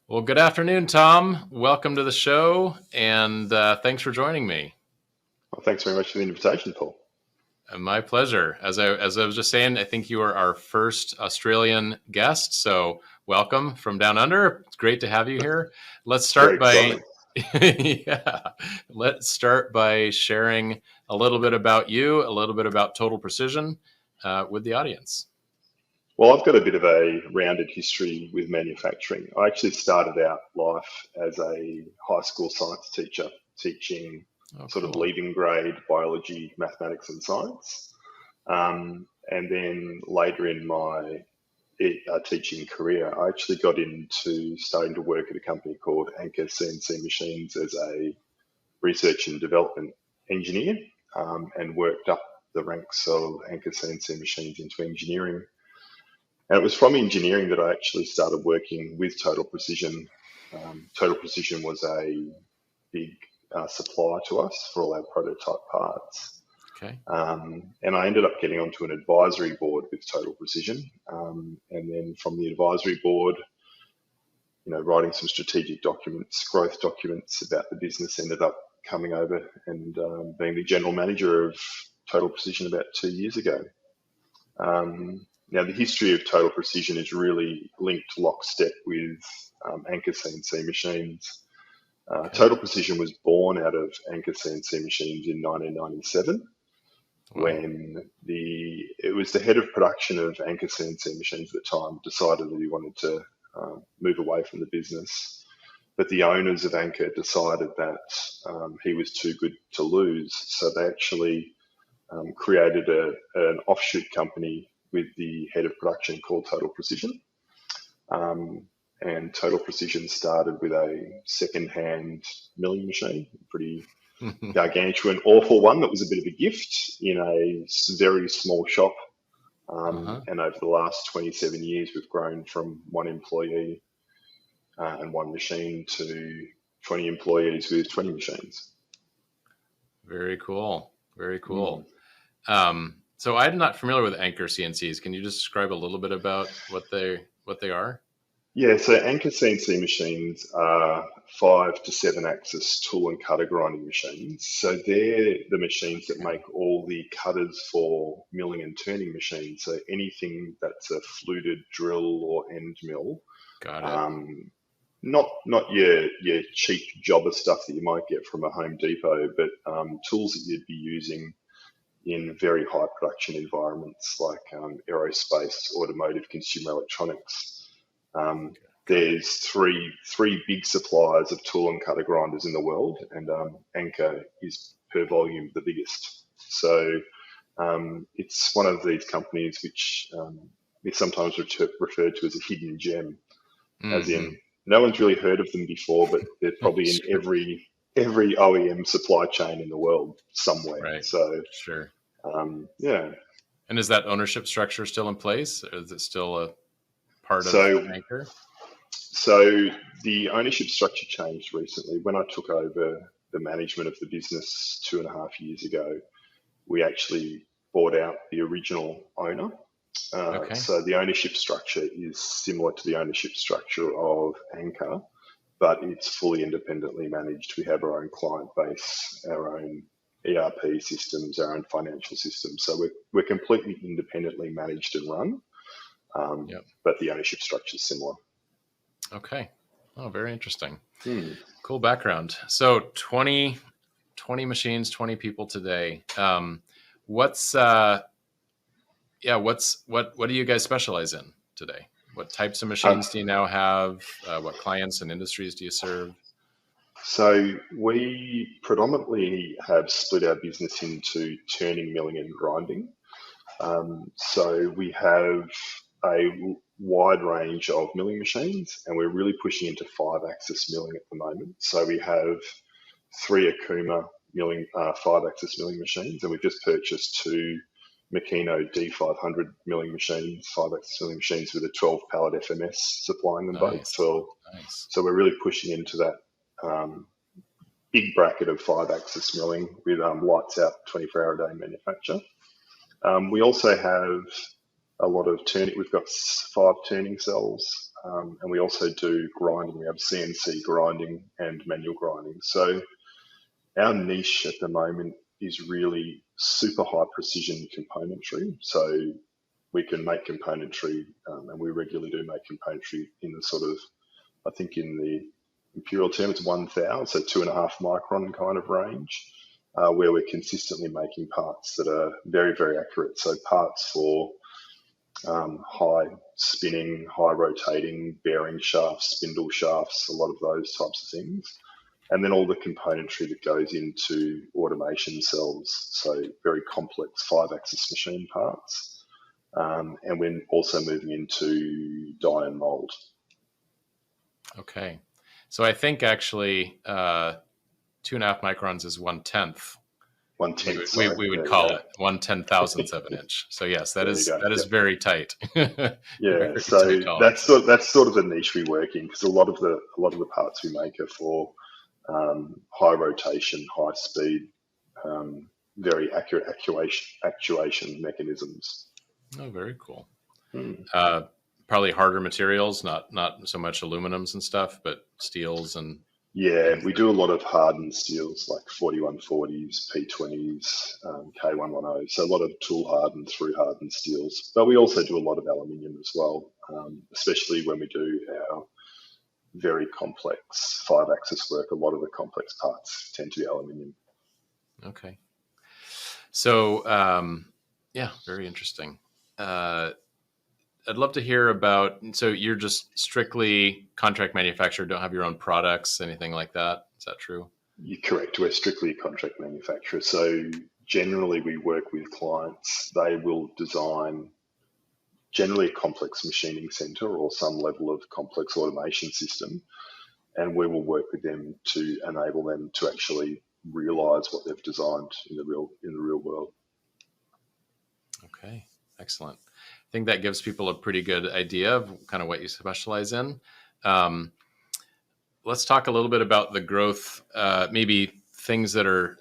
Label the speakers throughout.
Speaker 1: Well, good afternoon, Tom. Welcome to the show, and thanks for joining me.
Speaker 2: Well, thanks very much for the invitation, Paul.
Speaker 1: My pleasure. As I was just saying, I think you are our first Australian guest, so welcome from down under. It's great to have you here. Let's
Speaker 2: It's very
Speaker 1: start by
Speaker 2: exciting.
Speaker 1: yeah. Let's start by sharing a little bit about you, a little bit about Total Precision with the audience.
Speaker 2: Well, I've got a bit of a rounded history with manufacturing. I actually started out life as a high school science teacher, teaching
Speaker 1: Oh,
Speaker 2: sort of
Speaker 1: cool.
Speaker 2: leaving grade biology, mathematics, and science. And then later in my teaching career, I actually got into starting to work at a company called Anchor CNC Machines as a research and development engineer, and worked up the ranks of Anchor CNC Machines into engineering. And it was from engineering that I actually started working with Total Precision. Total Precision was a big supplier to us for all our prototype parts.
Speaker 1: Okay.
Speaker 2: And I ended up getting onto an advisory board with Total Precision. And then from the advisory board, writing some strategic documents, growth documents about the business, ended up coming over and being the general manager of Total Precision about 2 years ago. Now, the history of Total Precision is really linked lockstep with Anchor CNC Machines.
Speaker 1: Okay.
Speaker 2: Total Precision was born out of Anchor CNC Machines in 1997,
Speaker 1: Wow.
Speaker 2: when it was the head of production of Anchor CNC Machines at the time decided that he wanted to move away from the business. But the owners of Anchor decided that he was too good to lose, so they actually created an offshoot company with the head of production called Total Precision. And Total Precision started with a second-hand milling machine, pretty gargantuan, awful one that was a bit of a gift in a very small shop.
Speaker 1: Uh-huh.
Speaker 2: And over the last 27 years, we've grown from one employee and one machine to 20 employees with 20 machines.
Speaker 1: Very cool. Very
Speaker 2: Mm.
Speaker 1: cool. So I'm not familiar with Anchor CNCs. Can you just describe a little bit about what they are?
Speaker 2: Yeah, so Anchor CNC machines are 5 to 7 axis tool and cutter grinding machines. So they're the machines that make all the cutters for milling and turning machines. So anything that's a fluted drill or end mill,
Speaker 1: Got it.
Speaker 2: um, not your cheap jobber stuff that you might get from a Home Depot, but tools that you'd be using in very high production environments like aerospace, automotive, consumer electronics. Um,
Speaker 1: Got it.
Speaker 2: there's three big suppliers of tool and cutter grinders in the world, and Anchor is per volume the biggest. So it's one of these companies which is sometimes referred to as a hidden gem, as
Speaker 1: Mm-hmm.
Speaker 2: in no one's really heard of them before, but they're probably in
Speaker 1: Sure.
Speaker 2: every OEM supply chain in the world somewhere.
Speaker 1: Right.
Speaker 2: So
Speaker 1: Sure.
Speaker 2: yeah.
Speaker 1: And is that ownership structure still in place? Or is it still a part of
Speaker 2: So
Speaker 1: Anchor?
Speaker 2: So the ownership structure changed recently. When I took over the management of the business 2.5 years ago, we actually bought out the original owner.
Speaker 1: Okay.
Speaker 2: So the ownership structure is similar to the ownership structure of Anchor, but it's fully independently managed. We have our own client base, our own ERP systems, our own financial systems. So we're completely independently managed and run,
Speaker 1: Yep.
Speaker 2: but the ownership structure is similar.
Speaker 1: Okay. Oh, very interesting.
Speaker 2: Hmm.
Speaker 1: Cool background. So 20 machines, 20 people today. What's what do you guys specialize in today? What types of
Speaker 2: Um,
Speaker 1: machines do you now have? What clients and industries do you serve?
Speaker 2: So we predominantly have split our business into turning, milling, and grinding. So we have a wide range of milling machines, and we're really pushing into 5 axis milling at the moment. So we have three Akuma milling, 5 axis milling machines, and we've just purchased two Makino D500 milling machines, 5 axis milling machines with a 12 pallet FMS supplying them both.
Speaker 1: Nice. Nice.
Speaker 2: So we're really pushing into that um, big bracket of 5 axis milling with lights out 24-hour a day manufacture. We also have a lot of turning. We've got 5 turning cells and we also do grinding. We have CNC grinding and manual grinding. So our niche at the moment is really super high precision componentry. So we can make componentry, and we regularly do make componentry in the sort of, I think in the imperial term, it's 1,000, so 2.5 micron kind of range, where we're consistently making parts that are very, very accurate. So parts for high spinning, high rotating, bearing shafts, spindle shafts, a lot of those types of things. And then all the componentry that goes into automation cells, so very complex 5-axis machine parts. And we're also moving into die and mold.
Speaker 1: Okay. So I think actually 2.5 microns is 1/10.
Speaker 2: 1/10,
Speaker 1: We would call it 1/10,000th of an inch. So yes, that is very tight.
Speaker 2: Yeah,
Speaker 1: Very
Speaker 2: so
Speaker 1: tight tolerance.
Speaker 2: that's sort of the niche we work in, because a lot of the parts we make are for high rotation, high speed, very accurate actuation mechanisms.
Speaker 1: Oh, very cool.
Speaker 2: Hmm.
Speaker 1: Probably harder materials, not so much aluminums and stuff, but steels and
Speaker 2: Yeah, we do a lot of hardened steels like 4140s, P20s, K110. So a lot of tool hardened, through hardened steels. But we also do a lot of aluminium as well, especially when we do our very complex 5-axis work. A lot of the complex parts tend to be aluminium.
Speaker 1: Okay. So yeah, very interesting. I'd love to hear about, so you're just strictly contract manufacturer, don't have your own products, anything like that. Is that true?
Speaker 2: You're correct. We're strictly a contract manufacturer. So generally we work with clients. They will design generally a complex machining center or some level of complex automation system. And we will work with them to enable them to actually realize what they've designed in the real world.
Speaker 1: Okay, excellent. I think that gives people a pretty good idea of kind of what you specialize in. Let's talk a little bit about the growth, maybe things that are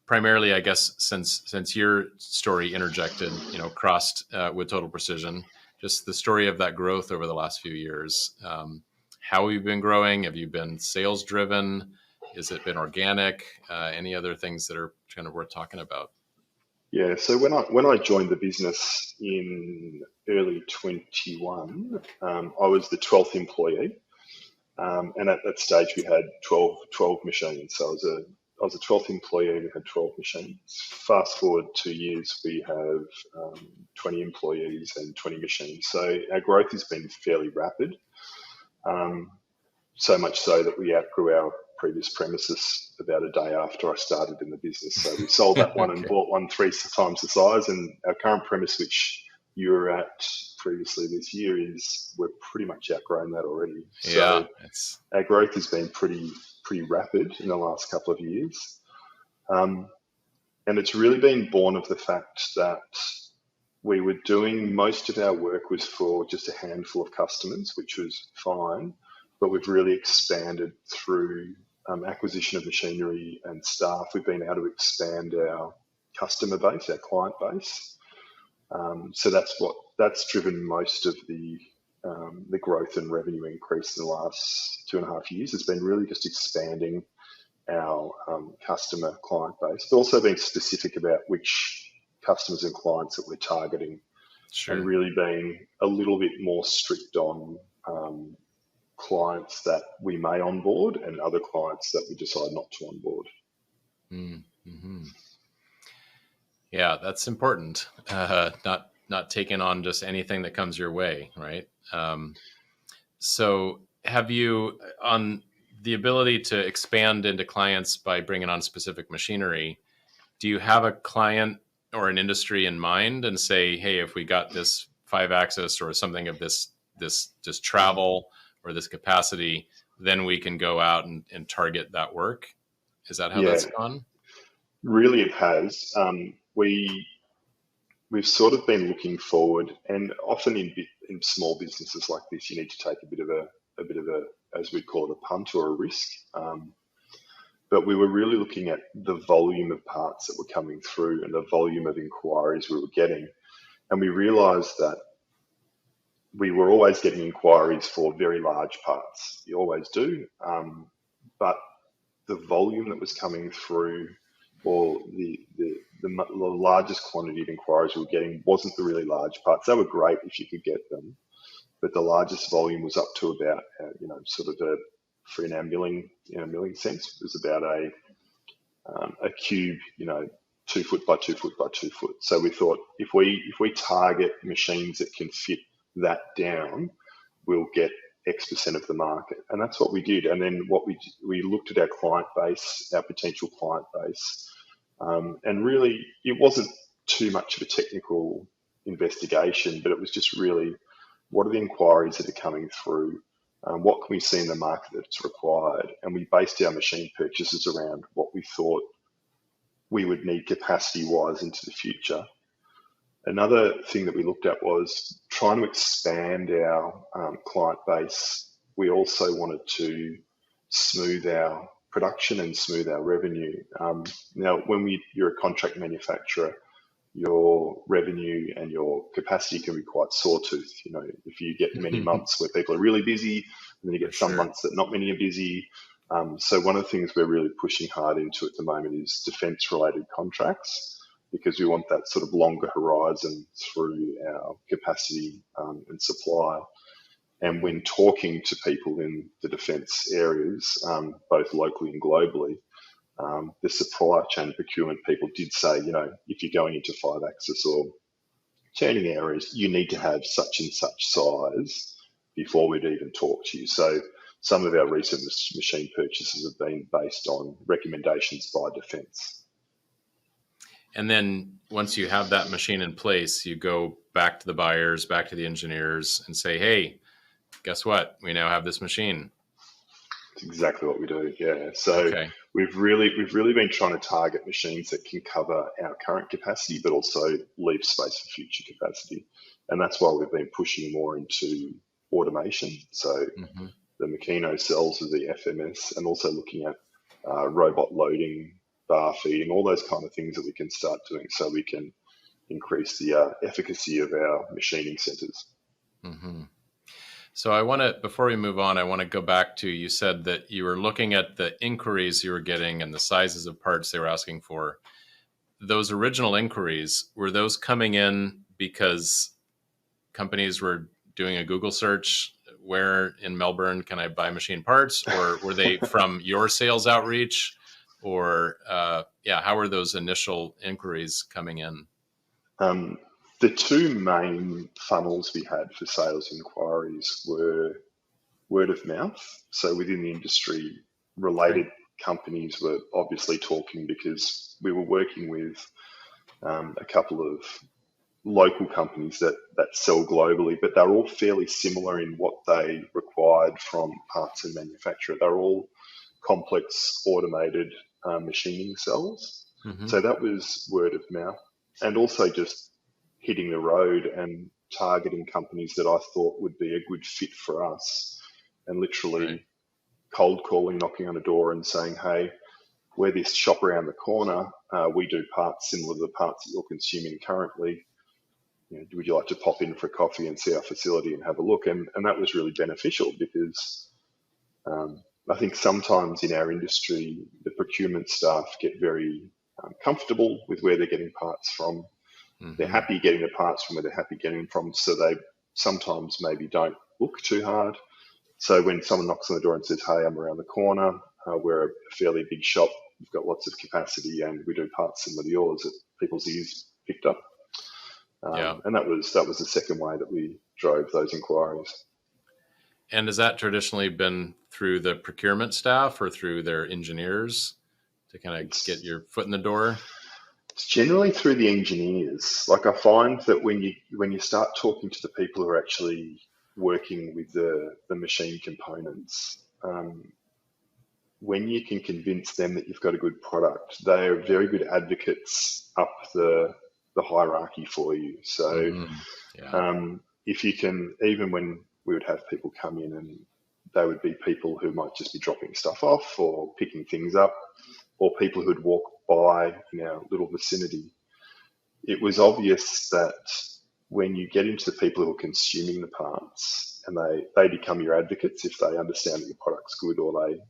Speaker 1: primarily, I guess, since your story interjected, crossed with Total Precision, just the story of that growth over the last few years. How have you been growing? Have you been sales driven? Has it been organic? Any other things that are kind of worth talking about?
Speaker 2: Yeah, so when I joined the business in early 21, I was the 12th employee, and at that stage we had 12 machines. So I was a 12th employee. We had 12 machines. Fast forward 2 years, we have 20 employees and 20 machines. So our growth has been fairly rapid. So much so that we outgrew our previous premises about a day after I started in the business. So we sold that one and
Speaker 1: Okay.
Speaker 2: bought one 3 times the size. And our current premise, which you were at previously this year, is we're pretty much outgrown that already.
Speaker 1: Yeah,
Speaker 2: So
Speaker 1: it's
Speaker 2: our growth has been pretty rapid in the last couple of years. And it's really been born of the fact that we were doing, most of our work was for just a handful of customers, which was fine, but we've really expanded through acquisition of machinery and staff. We've been able to expand our customer base, our client base. So that's driven most of the growth and revenue increase in the last 2.5 years. It's been really just expanding our customer client base, but also being specific about which customers and clients that we're targeting, and
Speaker 1: sure.
Speaker 2: really being a little bit more strict on clients that we may onboard and other clients that we decide not to onboard.
Speaker 1: Mm-hmm. Yeah, that's important. Not taking on just anything that comes your way, right? So have you, on the ability to expand into clients by bringing on specific machinery, do you have a client or an industry in mind and say, hey, if we got this 5-axis or something of this just travel or this capacity, then we can go out and target that work? Is that how
Speaker 2: Yeah,
Speaker 1: that's gone?
Speaker 2: really it has. We've sort of been looking forward, and often in small businesses like this, you need to take a bit of a, as we call it, a punt or a risk. But we were really looking at the volume of parts that were coming through and the volume of inquiries we were getting, and we realised that we were always getting inquiries for very large parts. You always do, but the volume that was coming through, or the largest quantity of inquiries we were getting, wasn't the really large parts. They were great if you could get them, but the largest volume was up to about, sort of for in our milling, milling sense, it was about a cube, 2 foot by 2 foot by 2 foot. So we thought if we target machines that can fit that down, we'll get X percent of the market, and that's what we did. And then we looked at our client base, our potential client base, and really it wasn't too much of a technical investigation, but it was just really what are the inquiries that are coming through, what can we see in the market that's required, and we based our machine purchases around what we thought we would need capacity-wise into the future. Another thing that we looked at was trying to expand our client base. We also wanted to smooth our production and smooth our revenue. Now, when you're a contract manufacturer, your revenue and your capacity can be quite sawtooth. If you get many months where people are really busy, and then you get some months that not many are busy. So one of the things we're really pushing hard into at the moment is defence-related contracts, because we want that sort of longer horizon through our capacity and supply. And when talking to people in the defence areas, both locally and globally, the supply chain procurement people did say, if you're going into 5-axis or turning areas, you need to have such and such size before we'd even talk to you. So some of our recent machine purchases have been based on recommendations by defence.
Speaker 1: And then once you have that machine in place, you go back to the buyers, back to the engineers, and say, hey, guess what? We now have this machine.
Speaker 2: That's exactly what we do, yeah. So we've really been trying to target machines that can cover our current capacity, but also leave space for future capacity. And that's why we've been pushing more into automation. So the Makino cells of the FMS, and also looking at robot loading, bar feeding, all those kind of things that we can start doing so we can increase the efficacy of our machining centers.
Speaker 1: So I want to, before we move on, I want to go back to, you said that you were looking at the inquiries you were getting and the sizes of parts they were asking for. Those original inquiries, were those coming in because companies were doing a Google search, where in Melbourne can I buy machine parts? Or were they from your sales outreach? Or how were those initial inquiries coming in?
Speaker 2: The two main funnels we had for sales inquiries were word of mouth. So within the industry, related companies were obviously talking, because we were working with a couple of local companies that sell globally, but they're all fairly similar in what they required from parts and manufacturer. They're all complex automated machining cells. So that was word of mouth, and also just hitting the road and targeting companies that I thought would be a good fit for us, and literally cold calling, knocking on a door and saying, hey, we're this shop around the corner. We do parts similar to the parts that you're consuming currently. Would you like to pop in for a coffee and see our facility and have a look? And that was really beneficial, because I think sometimes in our industry, the procurement staff get very comfortable with where they're getting parts from. They're happy getting the parts from where they're happy getting them from, so they sometimes maybe don't look too hard. So when someone knocks on the door and says, hey, I'm around the corner, we're a fairly big shop, we've got lots of capacity, and we do parts similar to yours, that people's ears picked up. And that was the second way that we drove those inquiries.
Speaker 1: And has that traditionally been through the procurement staff or through their engineers to kind of get your foot in the door?
Speaker 2: It's generally through the engineers. Like, I find that when you start talking to the people who are actually working with the machine components, when you can convince them that you've got a good product, they are very good advocates up the hierarchy for you. So if you can, even when we would have people come in, and they would be people who might just be dropping stuff off or picking things up, or people who'd walk by in our little vicinity, it was obvious that when you get into the people who are consuming the parts, and they become your advocates if they understand that your product's good, or they,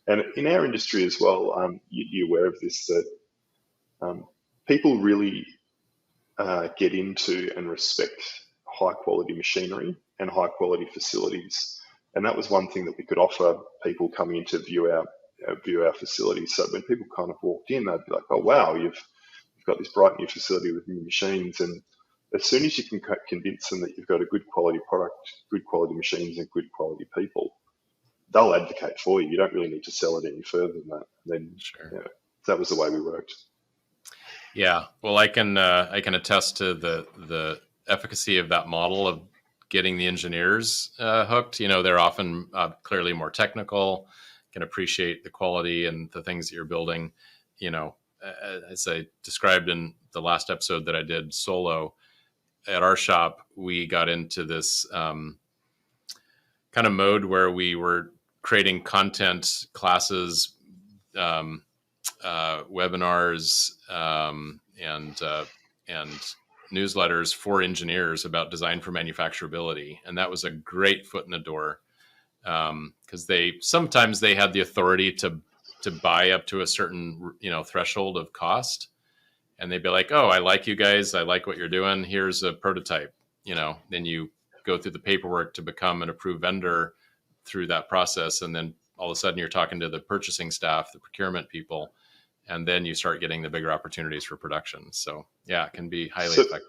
Speaker 2: and in our industry as well, you're aware of this, that um, people really get into and respect high quality machinery and high quality facilities. And that was one thing that we could offer people coming in to view our facilities. So when people kind of walked in, they'd be like, "Oh wow, you've got this bright new facility with new machines." And as soon as you can convince them that you've got a good quality product, good quality machines, and good quality people, they'll advocate for you. You don't really need to sell it any further than that. And then,
Speaker 1: Sure.
Speaker 2: yeah, that was the way we worked.
Speaker 1: Yeah. Well, I can attest to the efficacy of that model of getting the engineers hooked. You know, they're often clearly more technical, can appreciate the quality and the things that you're building. You know, as I described in the last episode that I did solo at our shop, we got into this kind of mode where we were creating content, classes, um, webinars, and newsletters for engineers about design for manufacturability, and that was a great foot in the door, because they sometimes they had the authority to buy up to a certain threshold of cost, and they'd be like, "Oh, I like you guys. I like what you're doing. Here's a prototype." Then you go through the paperwork to become an approved vendor through that process, and then all of a sudden you're talking to the purchasing staff, the procurement people, and then you start getting the bigger opportunities for production. So yeah, it can be highly
Speaker 2: So,
Speaker 1: effective.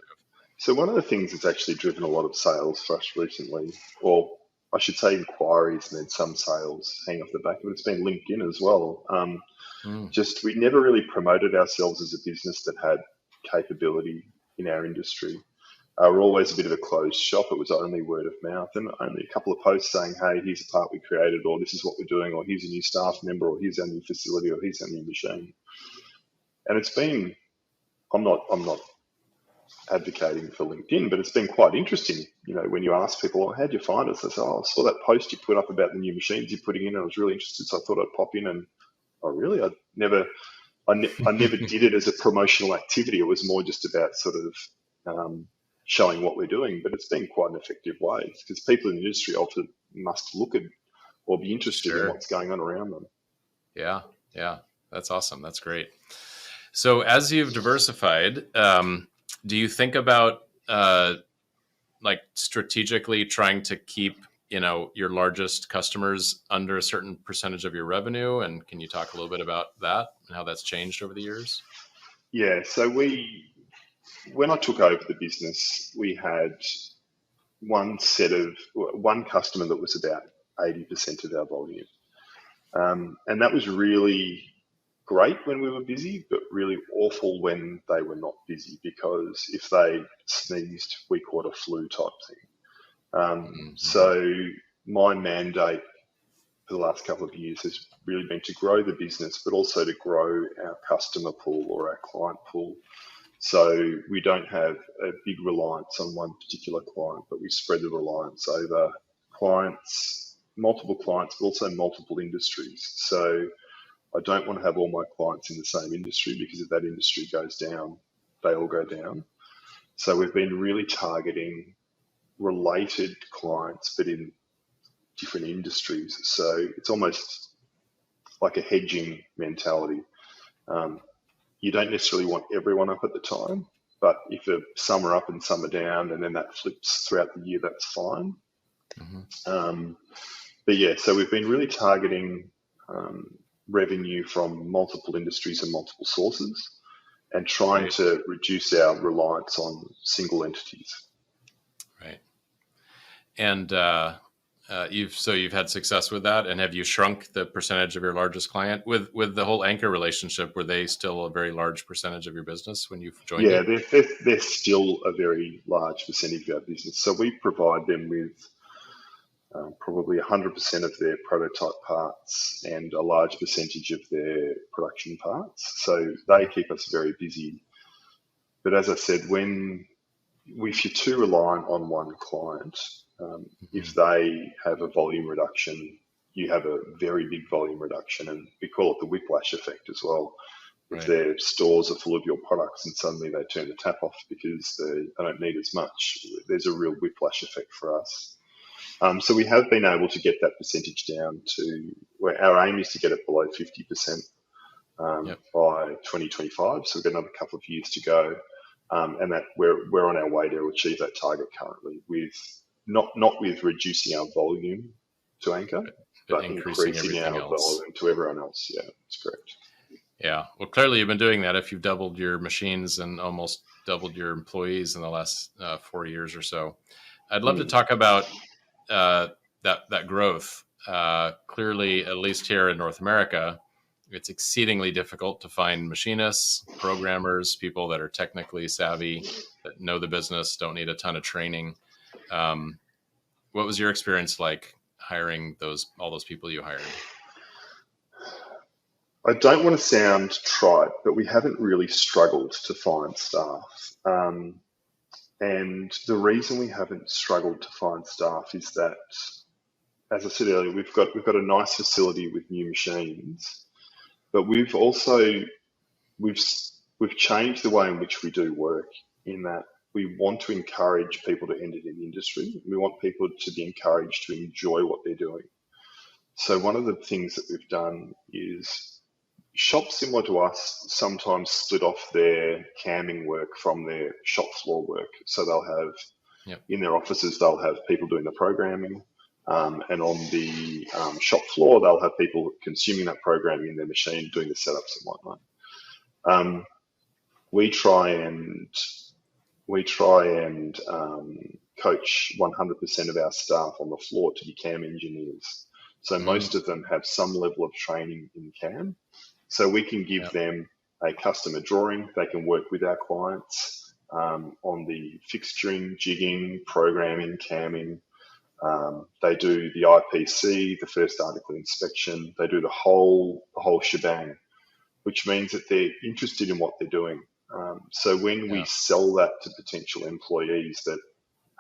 Speaker 2: so one of the things that's actually driven a lot of sales for us recently, or I should say inquiries and then some sales hang off the back of it, it's been LinkedIn as well.
Speaker 1: Mm,
Speaker 2: Just we never really promoted ourselves as a business that had capability in our industry. We're always a bit of a closed shop. It was only word of mouth, and only a couple of posts saying, "Hey, here's a part we created," or "This is what we're doing," or "Here's a new staff member," or "Here's our new facility," or "Here's our new machine." And it's been, I'm not advocating for LinkedIn, but it's been quite interesting. When you ask people, "Oh, how'd you find us?" They say, "Oh, I saw that post you put up about the new machines you're putting in, and I was really interested, so I thought I'd pop in." And oh, really? I never did it as a promotional activity. It was more just about sort of showing what we're doing. But it's been quite an effective way because people in the industry often must look at or be interested in
Speaker 1: sure.
Speaker 2: what's going on around them.
Speaker 1: Yeah. Yeah. That's awesome. That's great. So as you've diversified, do you think about like strategically trying to keep your largest customers under a certain percentage of your revenue? And can you talk a little bit about that and how that's changed over the years?
Speaker 2: Yeah. So when I took over the business, we had one customer that was about 80% of our volume. And that was really great when we were busy, but really awful when they were not busy, because if they sneezed, we caught a flu type thing.
Speaker 1: Mm-hmm.
Speaker 2: So my mandate for the last couple of years has really been to grow the business, but also to grow our customer pool or our client pool. So we don't have a big reliance on one particular client, but we spread the reliance over multiple clients, but also multiple industries. So I don't want to have all my clients in the same industry, because if that industry goes down, they all go down. So we've been really targeting related clients, but in different industries. So it's almost like a hedging mentality. Um, you don't necessarily want everyone up at the time, but if some are up and some are down, and then that flips throughout the year, that's fine.
Speaker 1: Mm-hmm.
Speaker 2: But yeah, so we've been really targeting um, revenue from multiple industries and multiple sources, and trying
Speaker 1: Right.
Speaker 2: to reduce our reliance on single entities.
Speaker 1: Right. And you've had success with that, and have you shrunk the percentage of your largest client with the whole Anchor relationship? Were they still a very large percentage of your business when you joined
Speaker 2: Yeah,
Speaker 1: it?
Speaker 2: they're still a very large percentage of our business. So we provide them with probably 100% of their prototype parts and a large percentage of their production parts. So they keep us very busy. But as I said, if you're too reliant on one client,
Speaker 1: Mm-hmm.
Speaker 2: if they have a volume reduction, you have a very big volume reduction, and we call it the whiplash effect as well. if
Speaker 1: Right.
Speaker 2: their stores are full of your products and suddenly they turn the tap off because they don't need as much, there's a real whiplash effect for us. So we have been able to get that percentage down to where our aim is to get it below 50%
Speaker 1: Yep.
Speaker 2: by 2025. So we've got another couple of years to go, and that we're on our way to achieve that target currently, with not with reducing our volume to Anchor,
Speaker 1: But
Speaker 2: but
Speaker 1: increasing
Speaker 2: increasing
Speaker 1: everything
Speaker 2: our
Speaker 1: else.
Speaker 2: volume to everyone else. Yeah, that's correct.
Speaker 1: Yeah. Well, clearly you've been doing that. If you've doubled your machines and almost doubled your employees in the last 4 years or so, I'd love to
Speaker 2: Mm.
Speaker 1: talk about that growth. Clearly, at least here in North America, it's exceedingly difficult to find machinists, programmers, people that are technically savvy, that know the business, don't need a ton of training. Um, what was your experience like hiring all those people you hired?
Speaker 2: I don't want to sound trite, but we haven't really struggled to find staff. And the reason we haven't struggled to find staff is that, as I said earlier, we've got a nice facility with new machines, but we've we've changed the way in which we do work. In that we want to encourage people to enter the industry. We want people to be encouraged to enjoy what they're doing. So one of the things that we've done is shops similar to us sometimes split off their camming work from their shop floor work. So they'll have
Speaker 1: Yep.
Speaker 2: in their offices, they'll have people doing the programming. And on the shop floor, they'll have people consuming that programming in their machine, doing the setups and whatnot. Um, we try and coach 100% of our staff on the floor to be CAM engineers. So
Speaker 1: Mm,
Speaker 2: most of them have some level of training in CAM. So we can give
Speaker 1: yep.
Speaker 2: them a customer drawing. They can work with our clients on the fixturing, jigging, programming, camming. They do the IPC, the first article inspection. They do the whole shebang, which means that they're interested in what they're doing. So when we
Speaker 1: Yeah.
Speaker 2: sell that to potential employees, that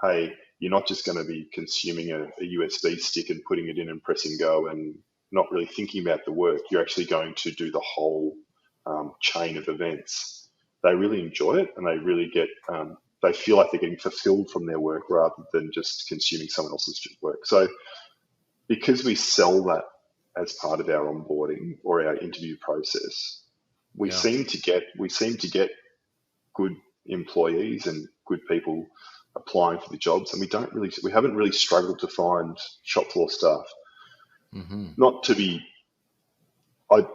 Speaker 2: hey, you're not just going to be consuming a USB stick and putting it in and pressing go and not really thinking about the work. You're actually going to do the whole chain of events. They really enjoy it, and they feel like they're getting fulfilled from their work rather than just consuming someone else's work. So because we sell that as part of our onboarding or our interview process, we
Speaker 1: Yeah.
Speaker 2: seem to get good employees and good people applying for the jobs, and we haven't really struggled to find shop floor staff.
Speaker 1: Hmm.
Speaker 2: Not to be, it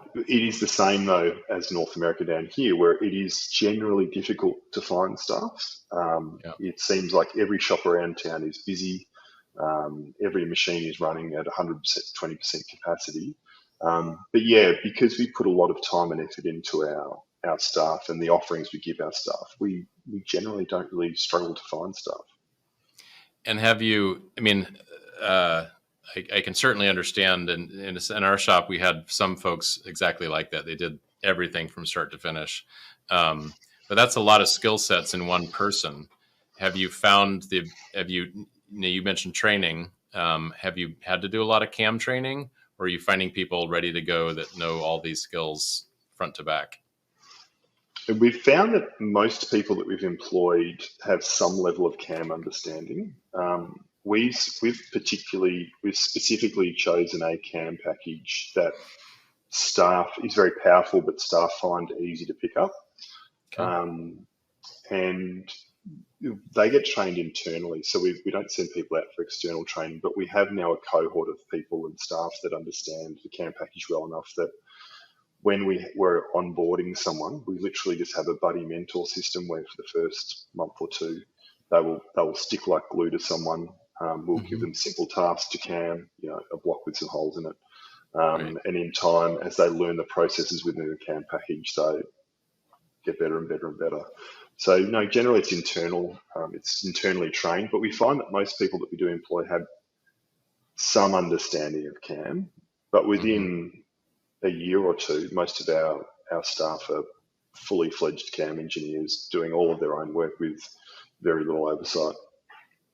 Speaker 2: is the same though as North America down here, where it is generally difficult to find staff.
Speaker 1: Yeah.
Speaker 2: It seems like every shop around town is busy. Every machine is running at 100%, 20% capacity. But yeah, because we put a lot of time and effort into our staff and the offerings we give our staff, we generally don't really struggle to find staff.
Speaker 1: And have you, I mean, uh, I can certainly understand. And in our shop, we had some folks exactly like that. They did everything from start to finish. But that's a lot of skill sets in one person. Have you found you mentioned training. Have you had to do a lot of CAM training, or are you finding people ready to go that know all these skills front to back?
Speaker 2: And we've found that most people that we've employed have some level of CAM understanding. We've specifically chosen a CAM package that staff is very powerful, but staff find easy to pick up.
Speaker 1: Okay.
Speaker 2: Um, and they get trained internally. So we don't send people out for external training, but we have now a cohort of people and staff that understand the CAM package well enough that when we're onboarding someone, we literally just have a buddy mentor system where for the first month or two, they will stick like glue to someone. We'll give
Speaker 1: Hmm.
Speaker 2: them simple tasks to CAM, a block with some holes in it.
Speaker 1: Right.
Speaker 2: And in time, as they learn the processes within the CAM package, they get better and better and better. So, no, generally it's internal. It's internally trained, but we find that most people that we do employ have some understanding of CAM, but
Speaker 1: Hmm.
Speaker 2: within a year or two, most of our staff are fully fledged CAM engineers doing all of their own work with very little oversight.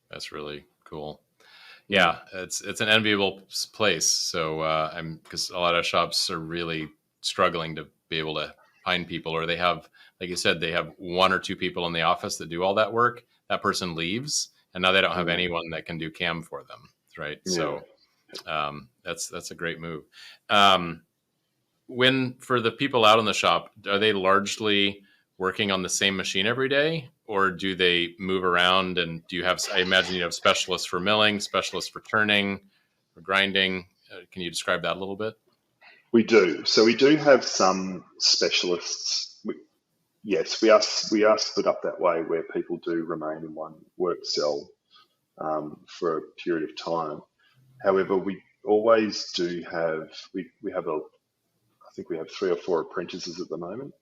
Speaker 1: That's really cool.
Speaker 2: Mm.
Speaker 1: Yeah, it's an enviable place. So I'm because a lot of shops are really struggling to be able to find people, or they have, like you said, they have one or two people in the office that do all that work. That person leaves, and now they don't have
Speaker 2: Mm,
Speaker 1: anyone that can do CAM for them, right?
Speaker 2: yeah.
Speaker 1: So that's a great move. Um, when for the people out in the shop, are they largely working on the same machine every day, or do they move around? And do you have? I imagine you have specialists for milling, specialists for turning, for grinding. Can you describe that a little bit?
Speaker 2: We do. So we do have some specialists. Yes, we are split up that way where people do remain in one work cell for a period of time. However, we always do have we have I think we have 3 or 4 apprentices at the moment,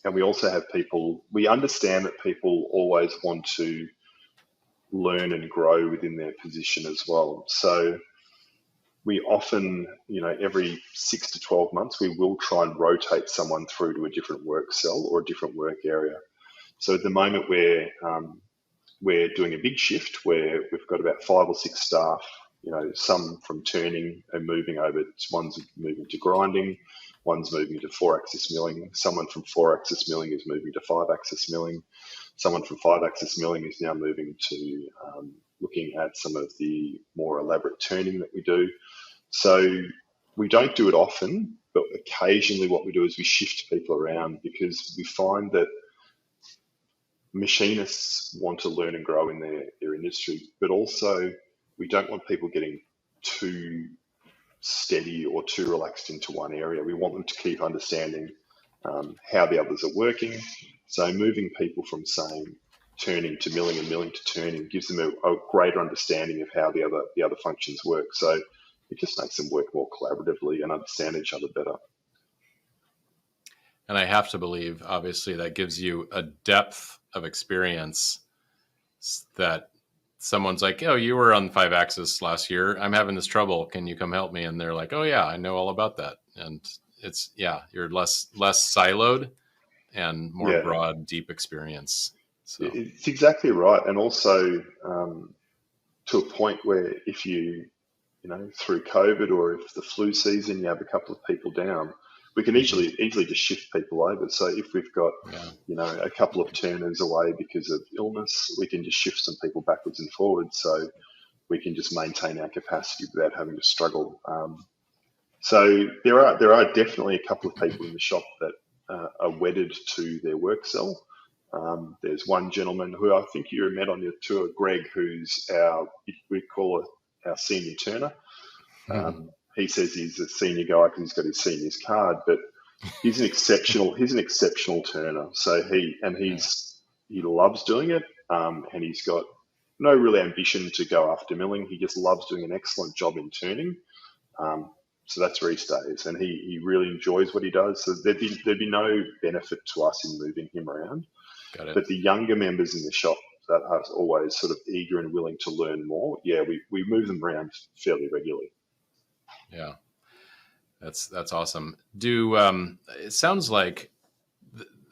Speaker 2: and we also have people. We understand that people always want to learn and grow within their position as well. So we often, every 6 to 12 months, we will try and rotate someone through to a different work cell or a different work area. So at the moment, we're doing a big shift where we've got about 5 or 6 staff. Some from turning and moving over. One's moving to grinding, one's moving to 4-axis milling. Someone from 4-axis milling is moving to 5-axis milling. Someone from 5-axis milling is now moving to looking at some of the more elaborate turning that we do. So we don't do it often, but occasionally what we do is we shift people around because we find that machinists want to learn and grow in their industry, but also we don't want people getting too steady or too relaxed into one area. We want them to keep understanding how the others are working. So moving people from, saying, turning to milling and milling to turning gives them a greater understanding of how the other functions work. So it just makes them work more collaboratively and understand each other better.
Speaker 1: And I have to believe, obviously, that gives you a depth of experience that someone's like, oh, you were on 5-axis last year. I'm having this trouble. Can you come help me? And they're like, oh, yeah, I know all about that. And it's, yeah, you're less siloed and more
Speaker 2: Yeah,
Speaker 1: broad, deep experience. So,
Speaker 2: it's exactly right. And also to a point where if through COVID or if the flu season, you have a couple of people down, we can easily just shift people over. So if we've got,
Speaker 1: yeah,
Speaker 2: a couple of turners away because of illness, we can just shift some people backwards and forwards. So we can just maintain our capacity without having to struggle. So there are definitely a couple of people in the shop that are wedded to their work cell. There's one gentleman who I think you met on your tour, Greg, who's we call it our senior turner. He says he's a senior guy because he's got his senior's card, but he's an exceptional turner. So
Speaker 1: yeah,
Speaker 2: he loves doing it, and he's got no real ambition to go after milling. He just loves doing an excellent job in turning. Um, so that's where he stays, and he really enjoys what he does. So there'd be no benefit to us in moving him around.
Speaker 1: got it.
Speaker 2: But the younger members in the shop that are always sort of eager and willing to learn more, yeah, we move them around fairly regularly.
Speaker 1: Yeah, that's awesome. It sounds like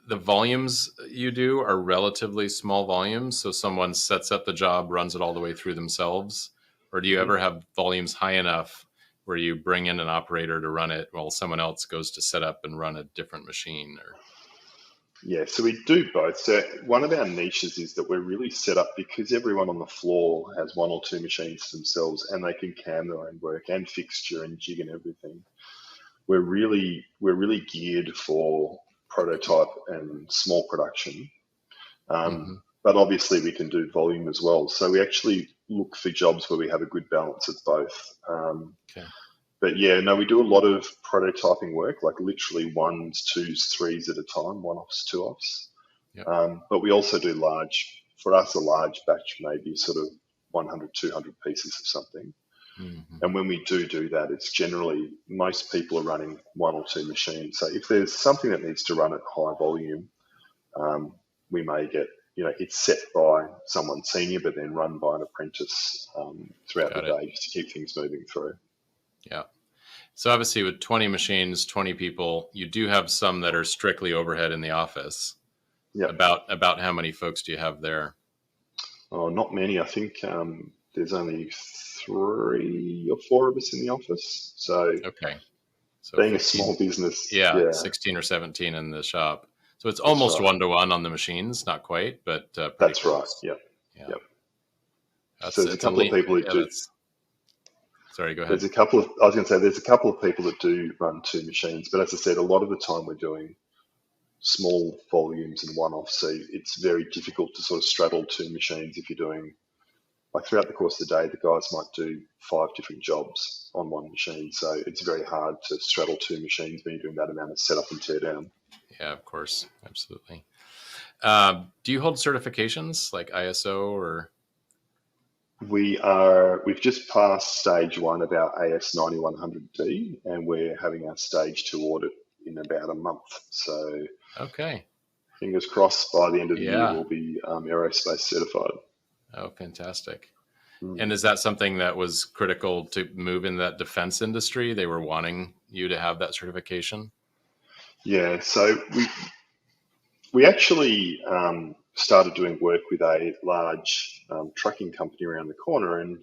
Speaker 1: the volumes you do are relatively small volumes. So someone sets up the job, runs it all the way through themselves. Or do you
Speaker 2: Mhm.
Speaker 1: ever have volumes high enough where you bring in an operator to run it while someone else goes to set up and run a different machine? Or
Speaker 2: Yeah, so we do both. So one of our niches is that we're really set up because everyone on the floor has 1 or 2 machines themselves, and they can cam their own work and fixture and jig and everything. We're really geared for prototype and small production.
Speaker 1: mm-hmm.
Speaker 2: But obviously we can do volume as well. So we actually look for jobs where we have a good balance of both.
Speaker 1: Okay,
Speaker 2: But yeah, no, we do a lot of prototyping work, like literally ones, twos, threes at a time, one offs, two offs.
Speaker 1: yep,
Speaker 2: But we also do for us, a large batch, maybe sort of 100, 200 pieces of something.
Speaker 1: mm-hmm.
Speaker 2: And when we do that, it's generally most people are running 1 or 2 machines. So if there's something that needs to run at high volume, um, we may get, it's set by someone senior, but then run by an apprentice throughout the
Speaker 1: Got it.
Speaker 2: day just to keep things moving through.
Speaker 1: Yeah. So obviously, with 20 machines, 20 people, you do have some that are strictly overhead in the office.
Speaker 2: Yeah.
Speaker 1: About how many folks do you have there?
Speaker 2: Oh, not many. I think there's only 3 or 4 of us in the office. So
Speaker 1: Okay. So
Speaker 2: Being a
Speaker 1: 15,
Speaker 2: small business,
Speaker 1: yeah,
Speaker 2: yeah,
Speaker 1: 16 or 17 in the shop. So it's
Speaker 2: that's
Speaker 1: almost
Speaker 2: right.
Speaker 1: 1-to-1 on the machines, not quite, but pretty
Speaker 2: That's right.
Speaker 1: close.
Speaker 2: Yep.
Speaker 1: Yeah.
Speaker 2: Yep. So
Speaker 1: That's,
Speaker 2: there's a
Speaker 1: it's a
Speaker 2: couple of
Speaker 1: lean.
Speaker 2: people who
Speaker 1: Yeah,
Speaker 2: do.
Speaker 1: that's, sorry, go ahead.
Speaker 2: There's a couple of. I was going to say there's a couple of people that do run two machines, but as I said, a lot of the time we're doing small volumes and one-off, so it's very difficult to sort of straddle two machines if you're doing like throughout the course of the day. The guys might do 5 different jobs on one machine, so it's very hard to straddle two machines when you're doing that amount of setup and tear down.
Speaker 1: Yeah, of course. Absolutely. Do you hold certifications like ISO or?
Speaker 2: We've just passed stage one of our AS 9100D, and we're having our stage two audit in about a month. So
Speaker 1: Okay.
Speaker 2: fingers crossed by the end of the year
Speaker 1: Yeah.
Speaker 2: we'll be aerospace certified.
Speaker 1: Oh, fantastic.
Speaker 2: Mm.
Speaker 1: And is that something that was critical to move in that defense industry? They were wanting you to have that certification?
Speaker 2: Yeah, so we actually started doing work with a large trucking company around the corner, and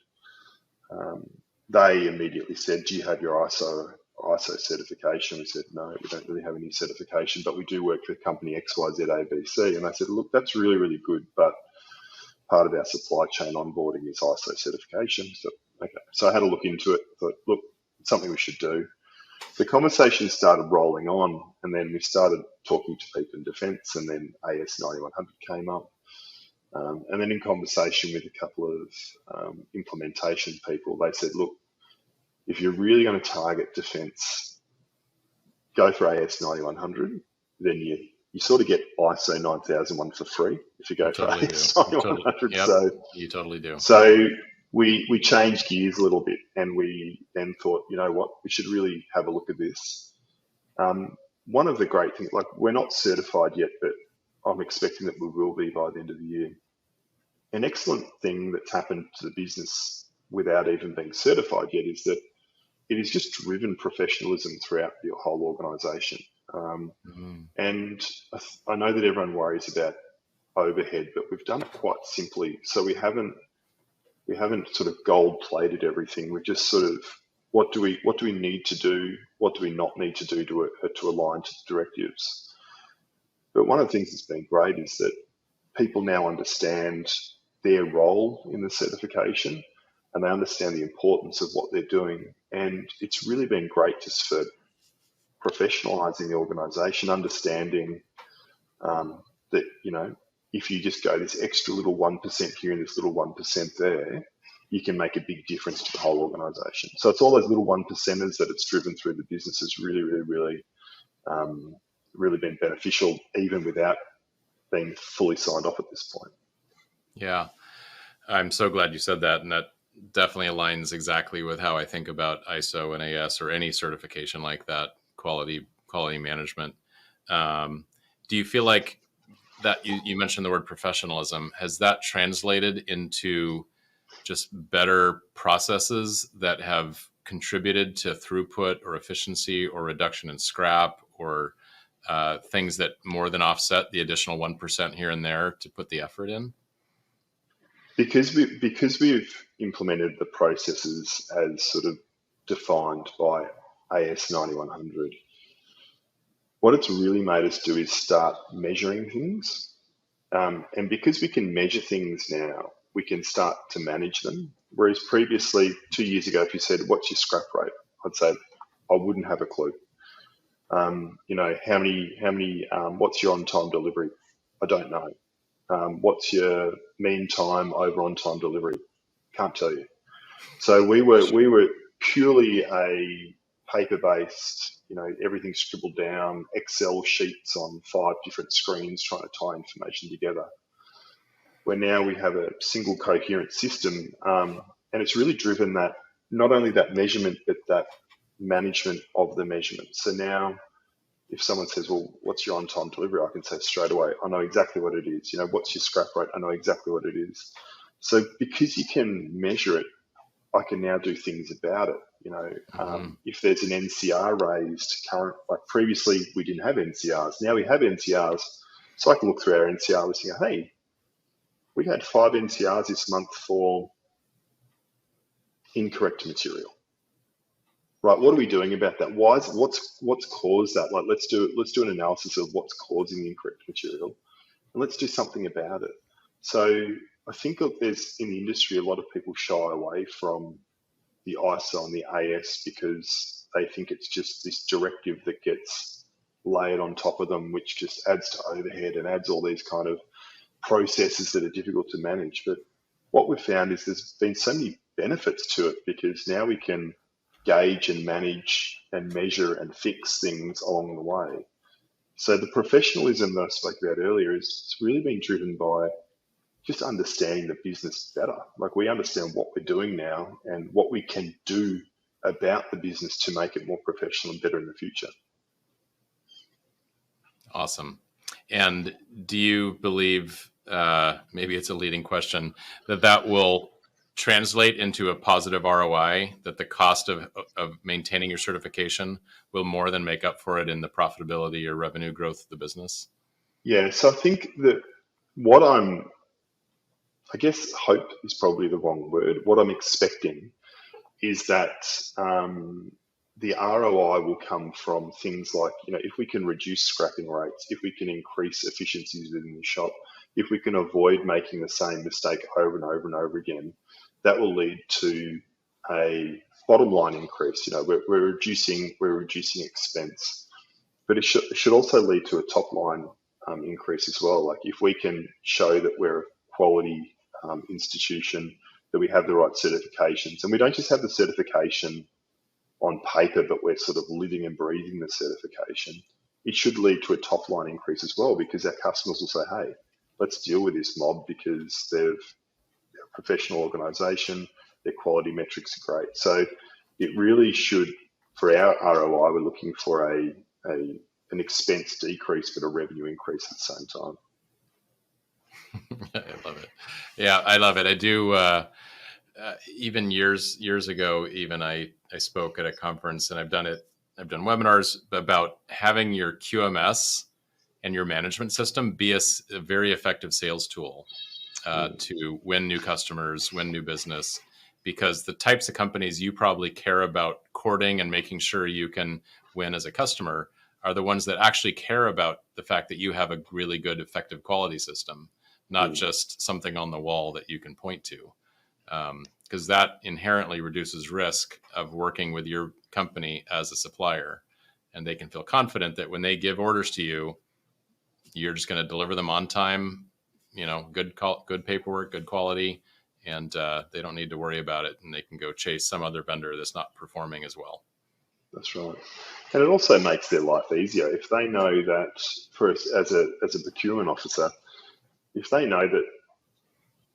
Speaker 2: um, they immediately said, "Do you have your ISO certification?" We said, "No, we don't really have any certification, but we do work for company XYZ ABC." And I said, "Look, that's really, really good, but part of our supply chain onboarding is ISO certification." So, okay. So I had a look into it, thought, look, it's something we should do. The conversation started rolling on, and then we started talking to people in defence, and then AS 9100 came up. And then in conversation with a couple of implementation people, they said, look, if you're really going to target defence, go for AS 9100, then you sort of get ISO 9001 for free if you
Speaker 1: You
Speaker 2: go for
Speaker 1: totally do.
Speaker 2: AS
Speaker 1: You totally,
Speaker 2: 9100.
Speaker 1: yep. You totally do.
Speaker 2: So we changed gears a little bit, and we then thought, you know what, we should really have a look at this. One of the great things, like we're not certified yet, but I'm expecting that we will be by the end of the year. An excellent thing that's happened to the business without even being certified yet is that it has just driven professionalism throughout your whole organisation.
Speaker 1: Mm,
Speaker 2: And I know that everyone worries about overhead, but we've done it quite simply. So we haven't sort of gold plated everything. We've just sort of what do we need to do? What do we not need to do to align to the directives? But one of the things that's been great is that people now understand their role in the certification, and they understand the importance of what they're doing. And it's really been great just for professionalising the organisation, understanding that, if you just go this extra little 1% here and this little 1% there, you can make a big difference to the whole organisation. So it's all those little 1%ers that it's driven through the business has really, really, really, really been beneficial, even without being fully signed off at this point.
Speaker 1: yeah. I'm so glad you said that. And that definitely aligns exactly with how I think about ISO and AS or any certification like that, quality management. Do you feel like that you mentioned the word professionalism? Has that translated into just better processes that have contributed to throughput or efficiency or reduction in scrap or things that more than offset the additional 1% here and there to put the effort in?
Speaker 2: Because we've implemented the processes as sort of defined by AS 9100, what it's really made us do is start measuring things. And because we can measure things now, we can start to manage them. Whereas previously, 2 years ago, if you said, "What's your scrap rate?" I'd say, "I wouldn't have a clue." What's your on-time delivery? I don't know. What's your mean time over on-time delivery? Can't tell you. So we were purely a paper-based, everything scribbled down, Excel sheets on 5 different screens trying to tie information together. Where now we have a single coherent system, and it's really driven that not only that measurement but that management of the measurement. So now, if someone says, "Well, what's your on-time delivery?" I can say straight away, "I know exactly what it is." "What's your scrap rate?" "I know exactly what it is." So because you can measure it, I can now do things about it.
Speaker 1: Mm-hmm.
Speaker 2: If there's an NCR raised like previously we didn't have NCRs, now we have NCRs. So I can look through our NCR list and go, "Hey, we had 5 NCRs this month for incorrect material." right? What are we doing about that? What's caused that? Like, let's do an analysis of what's causing the incorrect material, and let's do something about it. So I think that there's in the industry a lot of people shy away from the ISO and the AS because they think it's just this directive that gets layered on top of them, which just adds to overhead and adds all these kind of processes that are difficult to manage. But what we've found is there's been so many benefits to it because now we can gauge and manage and measure and fix things along the way. So the professionalism that I spoke about earlier is really been driven by just understanding the business better. Like we understand what we're doing now and what we can do about the business to make it more professional and better in the future.
Speaker 1: Awesome. And do you believe, maybe it's a leading question, that will translate into a positive ROI, that the cost of maintaining your certification will more than make up for it in the profitability or revenue growth of the business?
Speaker 2: Yeah, so I think that what I guess hope is probably the wrong word. What I'm expecting is that the ROI will come from things like, if we can reduce scrapping rates, if we can increase efficiencies within the shop, if we can avoid making the same mistake over and over and over again, that will lead to a bottom line increase. We're reducing expense, but it should also lead to a top line increase as well. Like if we can show that we're a quality institution, that we have the right certifications, and we don't just have the certification on paper, but we're sort of living and breathing the certification, it should lead to a top line increase as well because our customers will say, hey, let's deal with this mob because they're a professional organisation, their quality metrics are great. So it really should, for our ROI, we're looking for an expense decrease but a revenue increase at the same time.
Speaker 1: I love it. Yeah, I love it. I do. Even years ago, even I spoke at a conference, and I've done webinars about having your QMS and your management system be a very effective sales tool to win new customers, win new business, because the types of companies you probably care about courting and making sure you can win as a customer are the ones that actually care about the fact that you have a really good, effective quality system, not just something on the wall that you can point to. Because that inherently reduces risk of working with your company as a supplier. And they can feel confident that when they give orders to you, you're just going to deliver them on time, good paperwork, good quality, and they don't need to worry about it. And they can go chase some other vendor that's not performing as well.
Speaker 2: That's right. And it also makes their life easier if they know that, for us as a procurement officer, if they know that